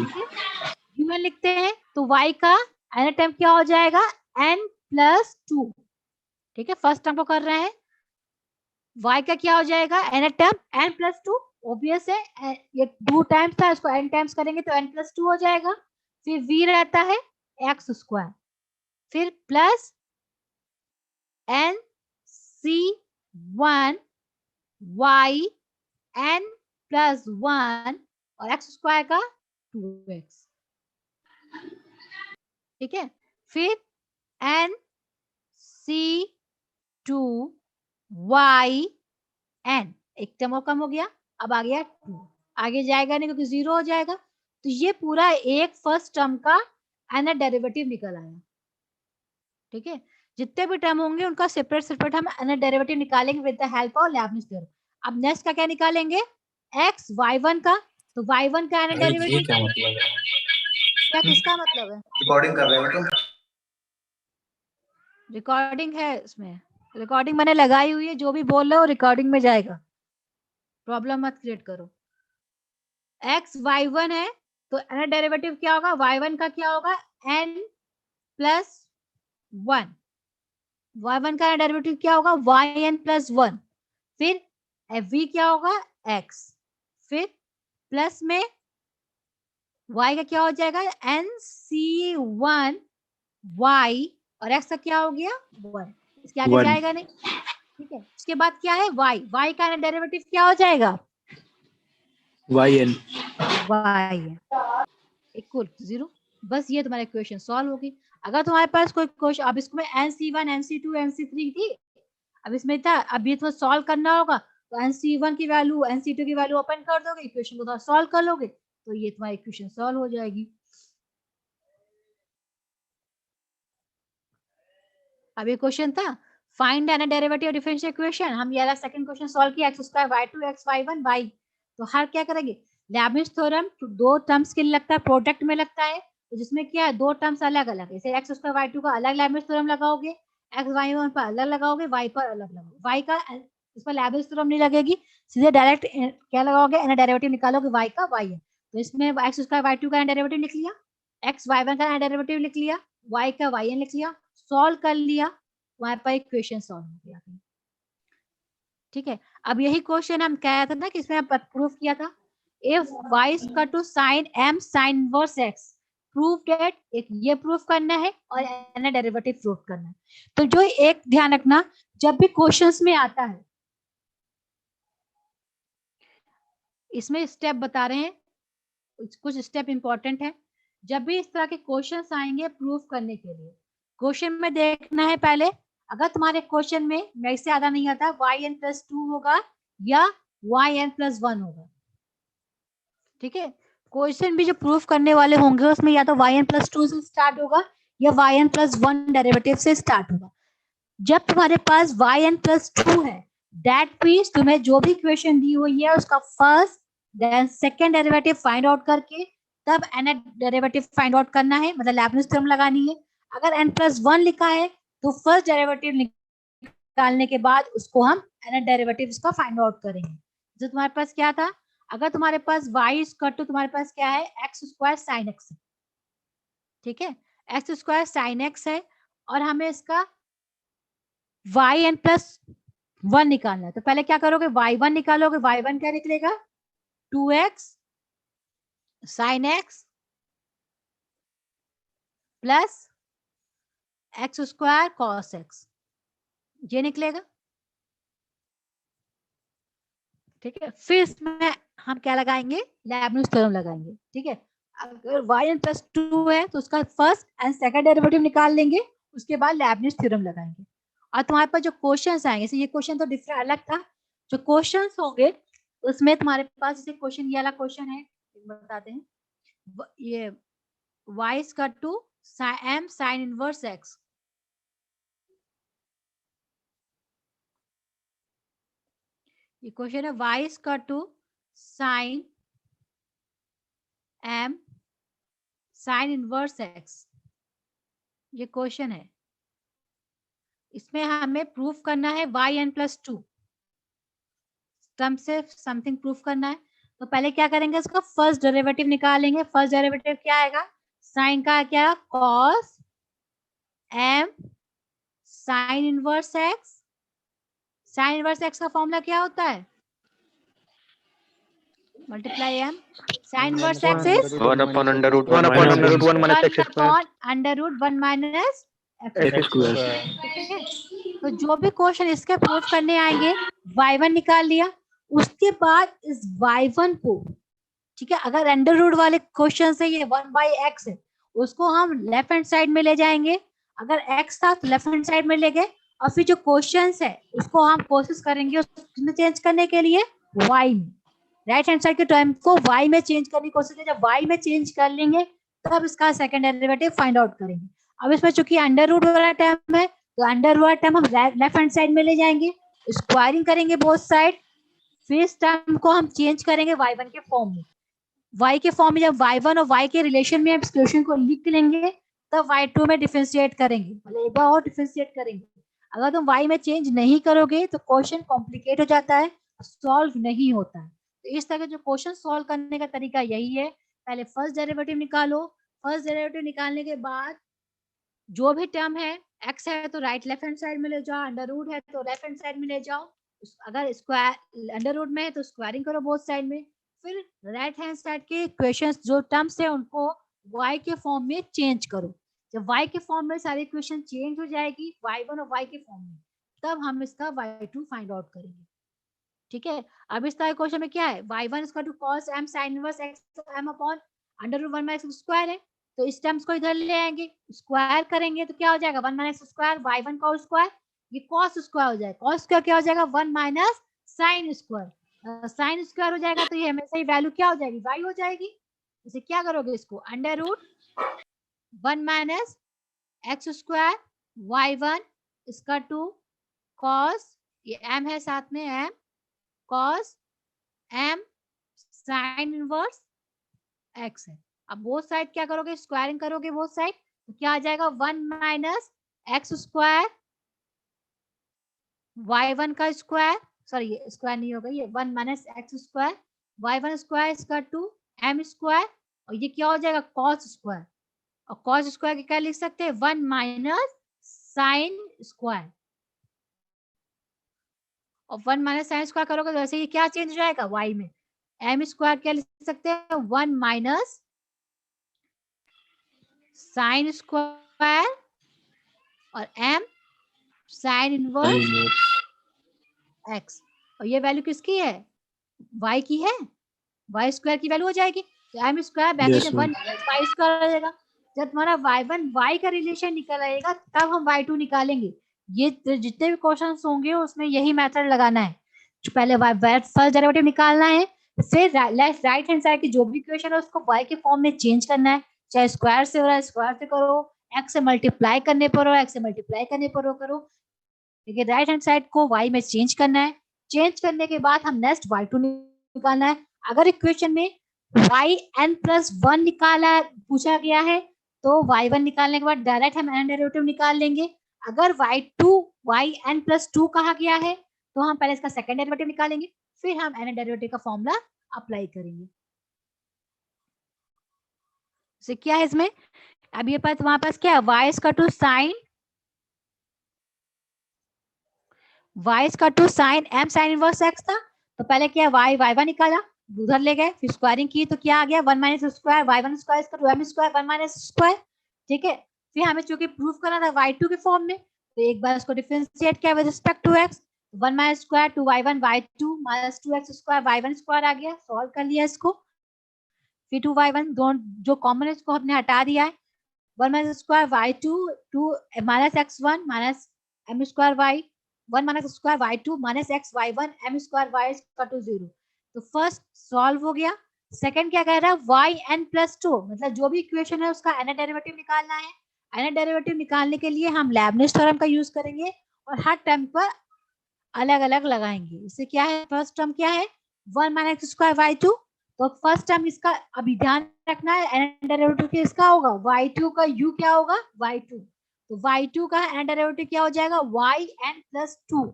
v1 लिखते हैं, तो y का n टर्म क्या हो जाएगा, n+2। ठीक है, फर्स्ट टर्म को कर रहे हैं, y का क्या हो जाएगा, n टर्म n+2, ऑब्वियस है, ये 2 टाइम्स था, इसको n टाइम्स करेंगे तो n+2 हो जाएगा। फिर v रहता है एक्स स्क्वायर, फिर प्लस nc1 y n+1 और x स्क्वायर का 2x। ठीक है, फिर nc2 y n, एक टर्म और कम हो गया, अब आ गया 2, आगे जाएगा नहीं क्योंकि 0 हो जाएगा। तो ये पूरा एक फर्स्ट टर्म का एन डेरिवेटिव निकल आया। ठीक है, जितने भी टर्म होंगे उनका सेपरेट सेपरेट हम एन डेरिवेटिव निकालेंगे with the help of Leibniz theorem. अब नेक्स्ट का क्या निकालेंगे, x y1 का, तो y1 का एन डेरिवेटिव क्या मतलब है? क्या, किसका मतलब है, रिकॉर्डिंग कर रहे हो तुम? रिकॉर्डिंग है इसमें, रिकॉर्डिंग मैंने लगाई हुई है, जो भी बोल रहे हो रिकॉर्डिंग में जाएगा, प्रॉब्लम मत क्रिएट करो। x y1 है तो एन डेरिवेटिव क्या होगा, y1 का क्या होगा, n+1, y1 का डेरिवेटिव क्या होगा, yn+1, फिर v क्या होगा, x, फिर प्लस में y का क्या हो जाएगा, nc1 y और x का क्या हो गया, 1, इसके आगे 1 जाएगा नहीं। ठीक है, उसके बाद क्या है, y का डेरिवेटिव क्या हो जाएगा, yn y इक्वल 0। बस ये तुम्हारा इक्वेशन सॉल्व होगी। अगर तुम्हारे पास कोई क्वेश्चन, अब इसको मैं nc1 nc2 nc3 थी, अब इसमें था, अब ये तो सॉल्व करना होगा, तो nc1 की वैल्यू nc2 की वैल्यू ओपन कर दोगे, इक्वेशन को थोड़ा सॉल्व कर लोगे, तो ये तुम्हारी इक्वेशन सॉल्व हो जाएगी। अब ये क्वेश्चन था find n derivative differential equation, हम ये वाला सेकंड क्वेश्चन सॉल्व किया, x square y2 x y1 y, तो हर क्या करेंगे, लेबनिज थ्योरम दो टर्म्स के लिए लगता है, प्रोडक्ट में लगता है, तो जिसमें क्या है, दो टर्म्स अलग अलग है, जैसे x स्क्वायर y2 का अलग लेबनिज थ्योरम लगाओगे, x y1 पर अलग लगाओगे, y पर अलग लगाओगे, y का इस पर लेबनिज थ्योरम नहीं लगेगी, सीधे डायरेक्ट क्या लगाओगे, एन डेरिवेटिव निकालोगे, y का y है, तो इसमें x स्क्वायर y2 का एन डेरिवेटिव लिख लिया, x y1 का एन डेरिवेटिव लिख लिया, y का yn लिख लिया, सॉल्व कर लिया, हमारे पास इक्वेशन सॉल्व हो गया। ठीक है, अब यही क्वेश्चन हम कह रहे थे ना कि इसमें प्रूफ किया था, if y is equal to sin m sin inverse x, proof that, एक ये प्रूफ करना है और एन डेरिवेटिव प्रूफ करना है। तो जो एक ध्यान रखना, जब भी क्वेश्चंस में आता है, इसमें स्टेप बता रहे हैं, कुछ स्टेप इंपॉर्टेंट है, जब भी इस तरह के क्वेश्चंस आएंगे प्रूफ करने के लिए, क्वेश्चन में देखना है पहले, अगर तुम्हारे क्वेश्चन में मेरे से ज्यादा नहीं आता, yn+2 होगा या yn+1 होगा। ठीक है, क्वेश्चन भी जो प्रूफ करने वाले होंगे उसमें या तो yn+2 से स्टार्ट होगा या yn+1 डेरिवेटिव से स्टार्ट होगा। जब तुम्हारे पास yn+2 है, दैट मींस तुम्हें जो भी क्वेश्चन दी हुई है उसका first then second derivative find out करके तब एन डेरिवेटिव फाइंड आउट करना है, मतलब लेबनिज थ्योरम लगानी है। अगर n+1 लिखा है तो फर्स्ट डेरिवेटिव निकालने के बाद उसको हम एन डेरिवेटिव इसका फाइंड आउट करेंगे। जो तुम्हारे पास क्या था, अगर तुम्हारे पास y इक्वल टू तुम्हारे पास क्या है, x स्क्वायर साइन x है। ठीक है, x स्क्वायर साइन x है और हमें इसका yn+1 निकालना है, तो पहले क्या करोगे, y1 निकालोगे, y1 क्या निकलेगा, 2x sine x plus x square cos x, ये निकलेगा। ठीक है, फिर इसमें हम क्या लगाएंगे, लेबनिज थ्योरम लगाएंगे। ठीक है, अगर yn+2 है तो उसका फर्स्ट एंड सेकंड डेरिवेटिव निकाल लेंगे, उसके बाद लेबनिज थ्योरम लगाएंगे। और तुम्हारे पास जो क्वेश्चंस आएंगे, ये क्वेश्चन तो डिफरेंट अलग था, जो क्वेश्चंस होंगे उसमें तुम्हारे पास, जैसे क्वेश्चन ये वाला क्वेश्चन है, बताते हैं, ये y is equal to m sin inverse x, ये क्वेश्चन है y is equal to sin m sign inverse x, ये क्वेश्चन है। इसमें हमें प्रूफ करना है yn+2 टर्म से समथिंग प्रूफ करना है। तो पहले क्या करेंगे, इसका फर्स्ट डेरिवेटिव निकालेंगे। फर्स्ट डेरिवेटिव क्या आएगा, साइन का क्या, cos m sign inverse x। Sign inverse x का फॉर्मूला क्या होता है, multiply m sign inverse x is 1/√1 minus x square. तो जो भी क्वेश्चन इसके प्रूफ करने आएंगे, y1 निकाल लिया, उसके बाद इस y1 को, ठीक है, अगर अंडर रूट वाले क्वेश्चन से ये 1/x है, उसको हम लेफ्ट हैंड साइड में ले जाएंगे। अगर x था तो लेफ्ट हैंड साइड में ले गए, और फिर जो क्वेश्चंस है उसको हम कोशिश करेंगे उसमें चेंज करने के लिए y में, राइट हैंड साइड के टर्म को y में चेंज करने की कोशिश करेंगे। जब y में चेंज कर लेंगे तब इसका सेकंड डेरिवेटिव फाइंड आउट करेंगे। अब इसमें चूंकि अंडर रूट वाला टर्म है, तो अंडर रूट वाला टर्म हम लेफ्ट हैंड साइड में ले जाएंगे, स्क्वायरिंग करेंगे बोथ साइड, फिर इस टर्म को हम चेंज करेंगे y1 के फॉर्म में। y के फॉर्म में जब y1 और y के रिलेशन में इस क्वेश्चन को लिख लेंगे, तब y2 में डिफरेंशिएट करेंगे, मतलब एक बार और डिफरेंशिएट करेंगे। अगर तुम y में चेंज नहीं करोगे तो क्वेश्चन कॉम्प्लिकेट हो जाता है, सॉल्व नहीं होता है। तो इस तरह के जो क्वेश्चन सॉल्व करने का तरीका यही है, पहले फर्स्ट डेरिवेटिव निकालो। फर्स्ट डेरिवेटिव निकालने के बाद जो भी टर्म है, x है तो राइट लेफ्ट हैंड साइड में ले जाओ, अंडर रूट है तो लेफ्ट हैंड साइड में ले जाओ, अगर स्क्वायर अंडर रूट में है तो स्क्वायरिंग करो बोथ साइड में, फिर राइट हैंड साइड के इक्वेशंस जो टर्म्स है उनको y के फॉर्म में चेंज करो। जब y के फॉर्म में सारी इक्वेशन चेंज हो जाएगी y1 और y के फॉर्म में, तब हम इसका y2 फाइंड आउट करेंगे। ठीक है, अब इस तरह क्वेश्चन में क्या है, y1 is equal to cos m sin inverse x m upon under root 1 x square है, तो इस टर्म्स को इधर ले आएंगे, स्क्वायर करेंगे तो क्या हो जाएगा 1 - x स्क्वायर, y1 का स्क्वायर, ये cos स्क्वायर हो जाएगा, cos स्क्वायर क्या हो जाएगा 1 minus sin square, sin square हो जाएगा तो ये हमेशा ही वैल्यू क्या हो जाएगी, y हो जाएगी। इसे क्या करोगे, इसको under root 1 minus x square y1 इसका 2 cos, ये m है साथ में m cos m sin inverse x है। अब बोथ साइड क्या करोगे, स्क्वायरिंग करोगे बोथ साइड, तो क्या आ जाएगा 1 माइनस x स्क्वायर y1 का स्क्वायर, सॉरी ये स्क्वायर नहीं होगा, ये 1 minus x square y1 square इसका 2 m स्क्वायर, और ये क्या हो जाएगा cos स्क्वायर, और cos स्क्वायर की क्या लिख सकते हैं 1 माइनस sin स्क्वायर, और 1 माइनस sin स्क्वायर करोगे तो वैसे ये क्या चेंज हो जाएगा y में, m स्क्वायर क्या लिख सकते हैं 1 माइनस sin स्क्वायर और m sin इनवर्स x, और ये वैल्यू किसकी है, y की है, y स्क्वायर की वैल्यू हो जाएगी, तो m स्क्वायर ब्रैकेट में 1 y स्क्वायर हो जाएगा। जब तुम्हारा y1 y का रिलेशन निकल आएगा तब हम y2 निकालेंगे। ये जितने भी क्वेश्चंस होंगे उसमें यही मेथड लगाना है, पहले फर्स्ट डेरिवेटिव निकालना है, फिर राइट हैंड साइड की जो भी इक्वेशन है उसको y के फॉर्म में चेंज करना है, चाहे स्क्वायर से हो रहा है स्क्वायर से करो, x से मल्टीप्लाई करने पर हो, x से मल्टीप्लाई करने पर हो करो, ठीक है। राइट हैंड साइड को y में चेंज करना है, चेंज करने के बाद हम नेक्स्ट y2 निकालना है। अगर इक्वेशन में yn+1 निकाला पूछा गया है तो y1 निकालने के बाद डायरेक्ट हम n डेरिवेटिव निकाल लेंगे। अगर yn+2 कहा गया है तो हम पहले इसका सेकंड डेरिवेटिव निकालेंगे, फिर हम n डेरिवेटिव का फॉर्मूला अप्लाई करेंगे। तो क्या है इसमें, अब ये पास वहां पास क्या है y इसका 2 sin m sin inverse x था, तो पहले क्या y1 निकाला, उधर ले गए, फिर स्क्वायरिंग की तो क्या आ गया 1 माइनस स्क्वायर y1 स्क्वायर इसका 2m स्क्वायर 1 माइनस स्क्वायर, ठीक है। फिर हमें चूंकि प्रूफ करना था y2 के फॉर्म में, तो एक बार इसको डिफरेंशिएट किया with respect to x, 1 minus square 2y1 y2 minus 2x square y1 square आ गया, सॉल्व कर लिया इसको, फिर 2y1 जो कॉमन है इसको हमने हटा दिया है, 1 minus square y2 2 minus x1 minus m square y 1 minus square y2 minus x y1 m square y का 2 0। तो फर्स्ट सॉल्व हो गया। सेकंड क्या कह रहा है yn+2, मतलब जो भी इक्वेशन है उसका n डेरिवेटिव निकालना है। n डेरिवेटिव निकालने के लिए हम लेबनिज थ्योरम का यूज करेंगे और हर टर्म पर अलग अलग लगाएंगे। इससे क्या है, फर्स्ट टर्म क्या है 1 माइनस स्क्वायर y2 तो फर्स्ट टर्म इसका अभी ध्यान रखना है, एन डेरिवेटिव क्या इसका होगा, y2 का u क्या होगा, y2, तो y2 का एन डेरिवेटिव क्या हो जाएगा, yn प्लस 2,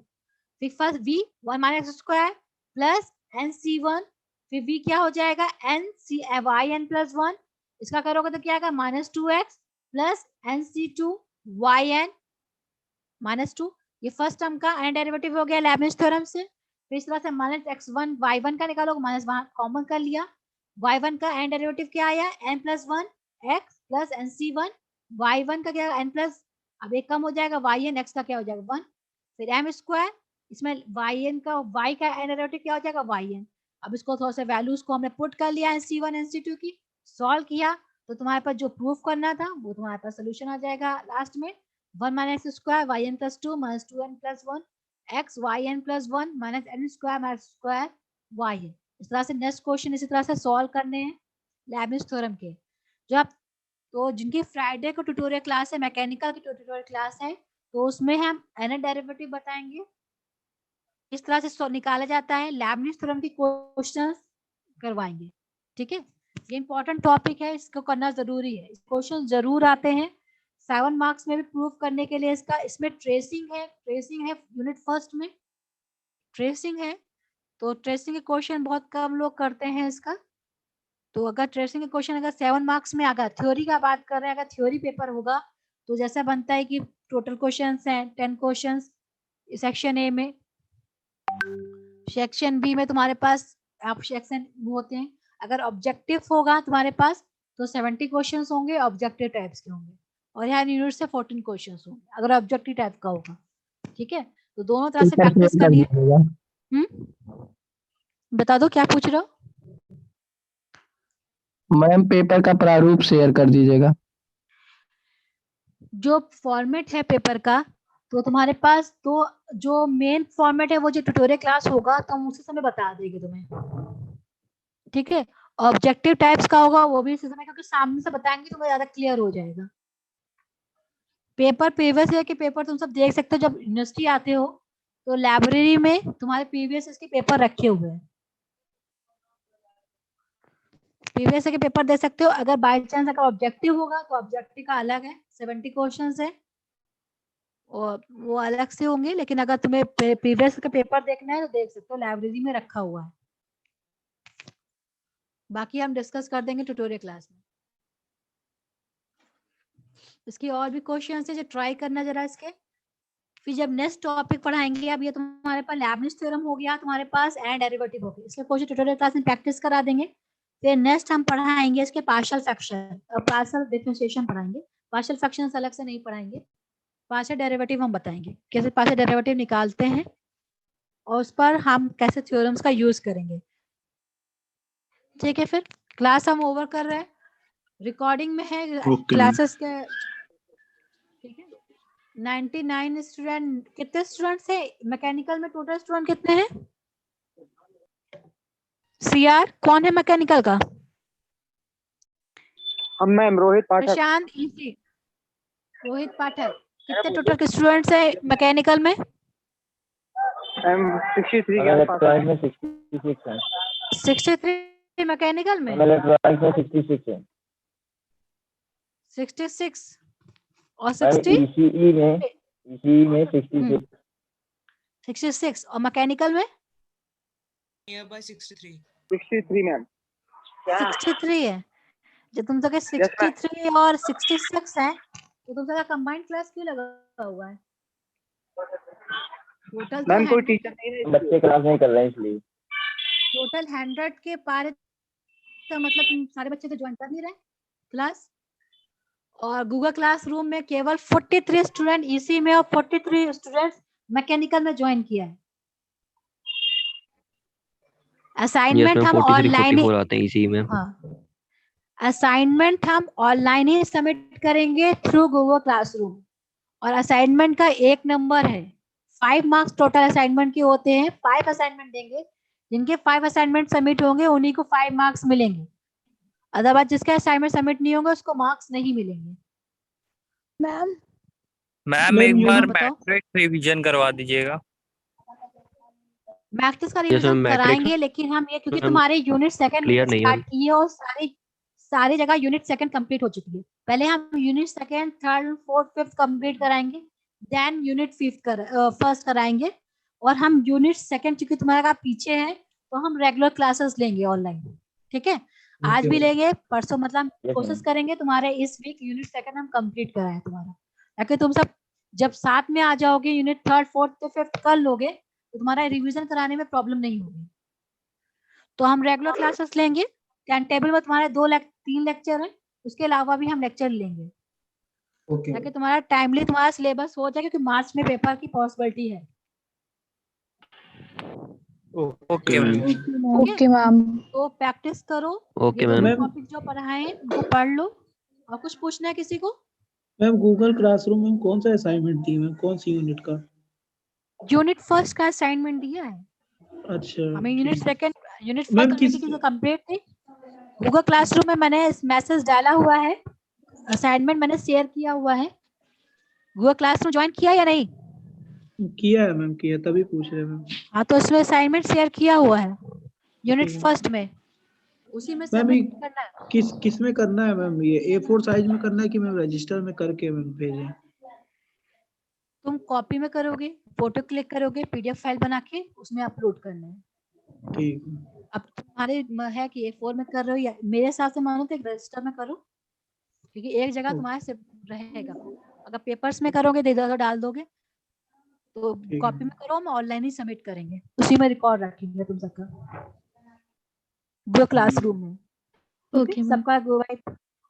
फिर first v 1 minus square plus nc1, फिर v क्या हो जाएगा yn प्लस 1, इसका करोगे तो क्या आएगा minus 2x plus nc2 yn minus 2, ये फर्स्ट टर्म का एन डेरिवेटिव हो गया लेबनिज थ्योरम से। फिर इस तरह से माइनस x1 y1 का निकालोगे, माइनस वहां कॉमन कर लिया, y1 का एन डेरिवेटिव क्या आया n plus 1 x plus nc1, y1 का क्या n प्लस, अब एक कम हो जाएगा yn, x का क्या हो जाएगा 1, फिर m स्क्वायर, इसमें yn का y का एन डेरिवेटिव क्या हो जाएगा yn। अब इसको थोड़ा सा वैल्यूज को हमने पुट कर लिया nc1 nc2 की, सॉल्व किया तो तुम्हारे पास जो प्रूफ करना था वो तुम्हारे पास सोल्यूशन आ जाएगा लास्ट में, 1 minus square yn plus 2 minus 2n plus 1 x yn plus 1 minus n square minus square yn। इस तरह से नेक्स्ट क्वेश्चन इसी तरह से सॉल्व करने हैं लेबनिज थ्योरम के। जो आप तो जिनकी फ्राइडे को ट्यूटोरियल क्लास है, मैकेनिकल की ट्यूटोरियल क्लास है, तो उसमें हम एन डेरिवेटिव बताएंगे, इस तरह से निकाला जाता है, लेबनिज थ्योरम की क्वेश्चन करवाएंगे। ठीक है, ये इंपॉर्टेंट टॉपिक है, इसको करना जरूरी है, क्वेश्चन जरूर आते हैं 7 मार्क्स में भी प्रूफ करने के लिए। इसका इसमें ट्रेसिंग है यूनिट फर्स्ट में ट्रेसिंग है, तो ट्रेसिंग के क्वेश्चन बहुत कम लोग करते हैं इसका, तो अगर ट्रेसिंग के क्वेश्चन अगर 7 मार्क्स में, अगर थ्योरी का बात कर रहे हैं, अगर थ्योरी पेपर होगा तो जैसा बनता है कि टोटल क्वेश्चंस हैं 10 क्वेश्चंस सेक्शन ए में, सेक्शन बी में तुम्हारे पास आप सेक्शन होते हैं, अगर ऑब्जेक्टिव होगा तुम्हारे पास तो 70 क्वेश्चंस होंगे, ऑब्जेक्टिव टाइप्स के होंगे, और यहाँ यूनिट से 14 क्वेश्चंस होंगे अगर ऑब्जेक्टिव टाइप का होगा। ठीक है, तो दोनों तरह से प्रैक्टिस करिए। बता दो क्या पूछ रहे हो। मैम पेपर का प्रारूप शेयर कर दीजिएगा। जो फॉर्मेट है पेपर का, तो तुम्हारे पास तो जो मेन फॉर्मेट है वो जो ट्यूटोरियल क्लास होगा तो हम उसी समय बता देंगे तुम्हें। ठीक है, ऑब्जेक्टिव टाइप्स का होगा वो भी इसी समय, क्योंकि सामने से बताएंगे तो ज्यादा क्लियर हो जाएगा। पेपर प्रीवियस ईयर के पेपर तुम सब देख सकते हो, जब यूनिवर्सिटी आते हो तो लाइब्रेरी में तुम्हारे प्रीवियस ईयर के पेपर रखे हुए हैं, प्रीवियस ईयर के पेपर दे सकते हो। अगर बाय चांस अगर ऑब्जेक्टिव होगा तो ऑब्जेक्टिव का अलग है, 70 क्वेश्चंस है और वो अलग से होंगे, लेकिन अगर तुम्हें प्रीवियस का पेपर देखना है तो देख सकते हो, लाइब्रेरी में रखा हुआ है। बाकी हम डिस्कस कर देंगे ट्यूटोरियल क्लास में। इसकी और भी क्वेश्चन है जो ट्राई करना जरा इसके। फिर जब नेक्स्ट टॉपिक पढ़ाएंगे, अब ये तुम्हारे पास लेबनिज थ्योरम हो गया, तुम्हारे पास एंड डेरिवेटिव हो गया, इसके क्वेश्चन ट्यूटोरियल क्लास में प्रैक्टिस करा देंगे। फिर नेक्स्ट हम पढ़ाएंगे इसके पार्शियल फ्रैक्शन और पार्शियल डिफरेंशिएशन पढ़ाएंगे, पार्शियल फ्रैक्शन अलग से नहीं पढ़ाएंगे, पार्शियल डेरिवेटिव हम बताएंगे कैसे पार्शियल डेरिवेटिव निकालते हैं और उस पर हम कैसे थ्योरम्स का यूज करेंगे। ठीक है, फिर क्लास हम ओवर कर रहे हैं, रिकॉर्डिंग में है क्लासेस के। ठीक है, 99 स्टूडेंट, कितने स्टूडेंट्स है मैकेनिकल में, टोटल स्टूडेंट कितने हैं? सीआर कौन है मैकेनिकल का? हम मैम रोहित पाठक। प्रशांत ईसी, रोहित पाठक। कितने टोटल के स्टूडेंट्स है मैकेनिकल में? मैम 63 के इलेक्ट्रॉनिक में 66 है, 63 मैकेनिकल में, इलेक्ट्रॉनिक में 66 है 66 और मैम, 60 ECE में 66 और मैकेनिकल में 63 मैम। 63 है। जब तुम सबके 63 और 66 है तो तुम सबका कंबाइंड क्लास क्यों लगा हुआ है? टोटल मैम कोई टीचर नहीं है, बच्चे क्लास नहीं कर रहे हैं इसलिए। टोटल 100 के पार तो मतलब तुम सारे बच्चे तो ज्वाइन कर नहीं रहे क्लास, और गूगल क्लासरूम में केवल 43 स्टूडेंट ईसी में और 43 स्टूडेंट्स मैकेनिकल में ज्वाइन किया है। असाइनमेंट हम ऑनलाइन ही आते हैं इसी में। हाँ, असाइनमेंट हम ऑनलाइन ही सबमिट करेंगे थ्रू गूगल क्लासरूम, और असाइनमेंट का 1 नंबर है। 5 मार्क्स टोटल असाइनमेंट के होते हैं, 5 असाइनमेंट देंगे, जिनके 5 असाइनमेंट सबमिट होंगे उन्हीं को 5 मार्क्स मिलेंगे, अदरवाइज जिसके असाइनमेंट सबमिट नहीं होंगे उसको मार्क्स नहीं मिलेंगे। मैम एक बार मैट्रिक्स रिवीजन करवा दीजिएगा। मैथ्स का Yes, रिवीजन ma'am, matrix कराएंगे, लेकिन हम ये क्योंकि ma'am, तुम्हारे यूनिट सेकंड clear नहीं है स्टार्ट किए और सारी जगह यूनिट सेकंड कंप्लीट हो चुकी है। पहले हम unit second, third, fourth, fifth complete कराएंगे, देन यूनिट फर्स्ट कराएंगे, और हम यूनिट सेकंड क्योंकि तुम्हारा पीछे है तो हम रेगुलर क्लासेस लेंगे ऑनलाइन। ठीक है, आज भी लेंगे, परसों मतलब Yes, कोशिश ma'am. करेंगे तुम्हारे इस वीक यूनिट सेकंड हम कंप्लीट कराएं तुम्हारा, ताकि तुम सब जब साथ में आ जाओगे यूनिट थर्ड, फोर्थ तो फिफ्थ कर लोगे तो तुम्हारा रिवीजन कराने में प्रॉब्लम नहीं होगी। तो हम रेगुलर क्लासेस लेंगे, टाइम टेबल में तुम्हारे 3 लेक्चर है, उसके अलावा भी हम लेक्चर लेंगे ताकि तुम्हारा टाइमली तुम्हारा सिलेबस हो जाए, क्योंकि मार्च में पेपर की पॉसिबिलिटी है। Okay ma'am. ओके मैम, तो प्रैक्टिस करो, ओके मैम। टॉपिक जो पढ़ाए उनको पढ़ लो। और कुछ पूछना है किसी को? मैम गूगल क्लासरूम में कौन सा असाइनमेंट दी मैम, कौन सी यूनिट का? यूनिट फर्स्ट का असाइनमेंट दिया है अच्छा हमें। यूनिट ठीक। सेकंड, यूनिट मैम फर्स्ट किस की कंप्लीट थी। गूगल क्लासरूम में मैंने इस मैसेज डाला हुआ है, असाइनमेंट मैंने शेयर किया हुआ है। गूगल क्लासरूम ज्वाइन किया या नहीं? किया है मैम, किया, तभी पूछ रहे हैं मैम। हाँ, तो उसमें असाइनमेंट शेयर किया हुआ है यूनिट ठीक है। फर्स्ट में, उसी में मैम सबमिट करना है। किस में करना है मैम? ये A4 साइज में करना है कि मैम रजिस्टर में करके मैम भेजें? तुम कॉपी में करोगे, फोटो क्लिक करोगे, PDF फाइल बना के उसमें अपलोड करना है। ठीक। अब तुम्हारे है कि A4 में कर रहे हो या मेरे हिसाब से मानो तो एक रजिस्टर में करो, क्योंकि एक जगह तुम्हारे से रहेगा। अगर पेपर्स में करोगे तो इधर डाल दोगे, तो कॉपी में करो, हम ऑनलाइन ही सबमिट करेंगे, उसी में रिकॉर्ड रखेंगे तुम सबका जो क्लासरूम में। ओके, सबका गूगल,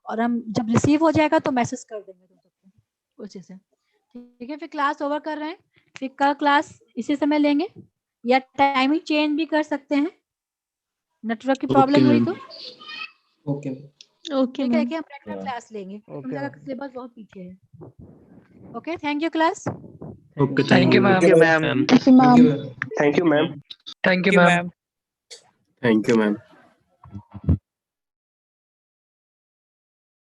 और हम जब रिसीव हो जाएगा तो मैसेज कर देंगे तुम सबको उसी से। ठीक है, फिर क्लास ओवर कर रहे हैं, फिर कल क्लास इसी समय लेंगे, या टाइमिंग चेंज भी कर सकते हैं, नेटवर्क की प्रॉब्लम हुई तो। ओके ठीक है, देखिए हम रेगुलर क्लास लेंगे, तुम लोगों का सिलेबस बहुत पीछे है। Okay, thank you class. Okay, thank you ma'am. Thank you, ma'am. Thank you ma'am. Thank you, ma'am. Thank you ma'am. Thank you ma'am.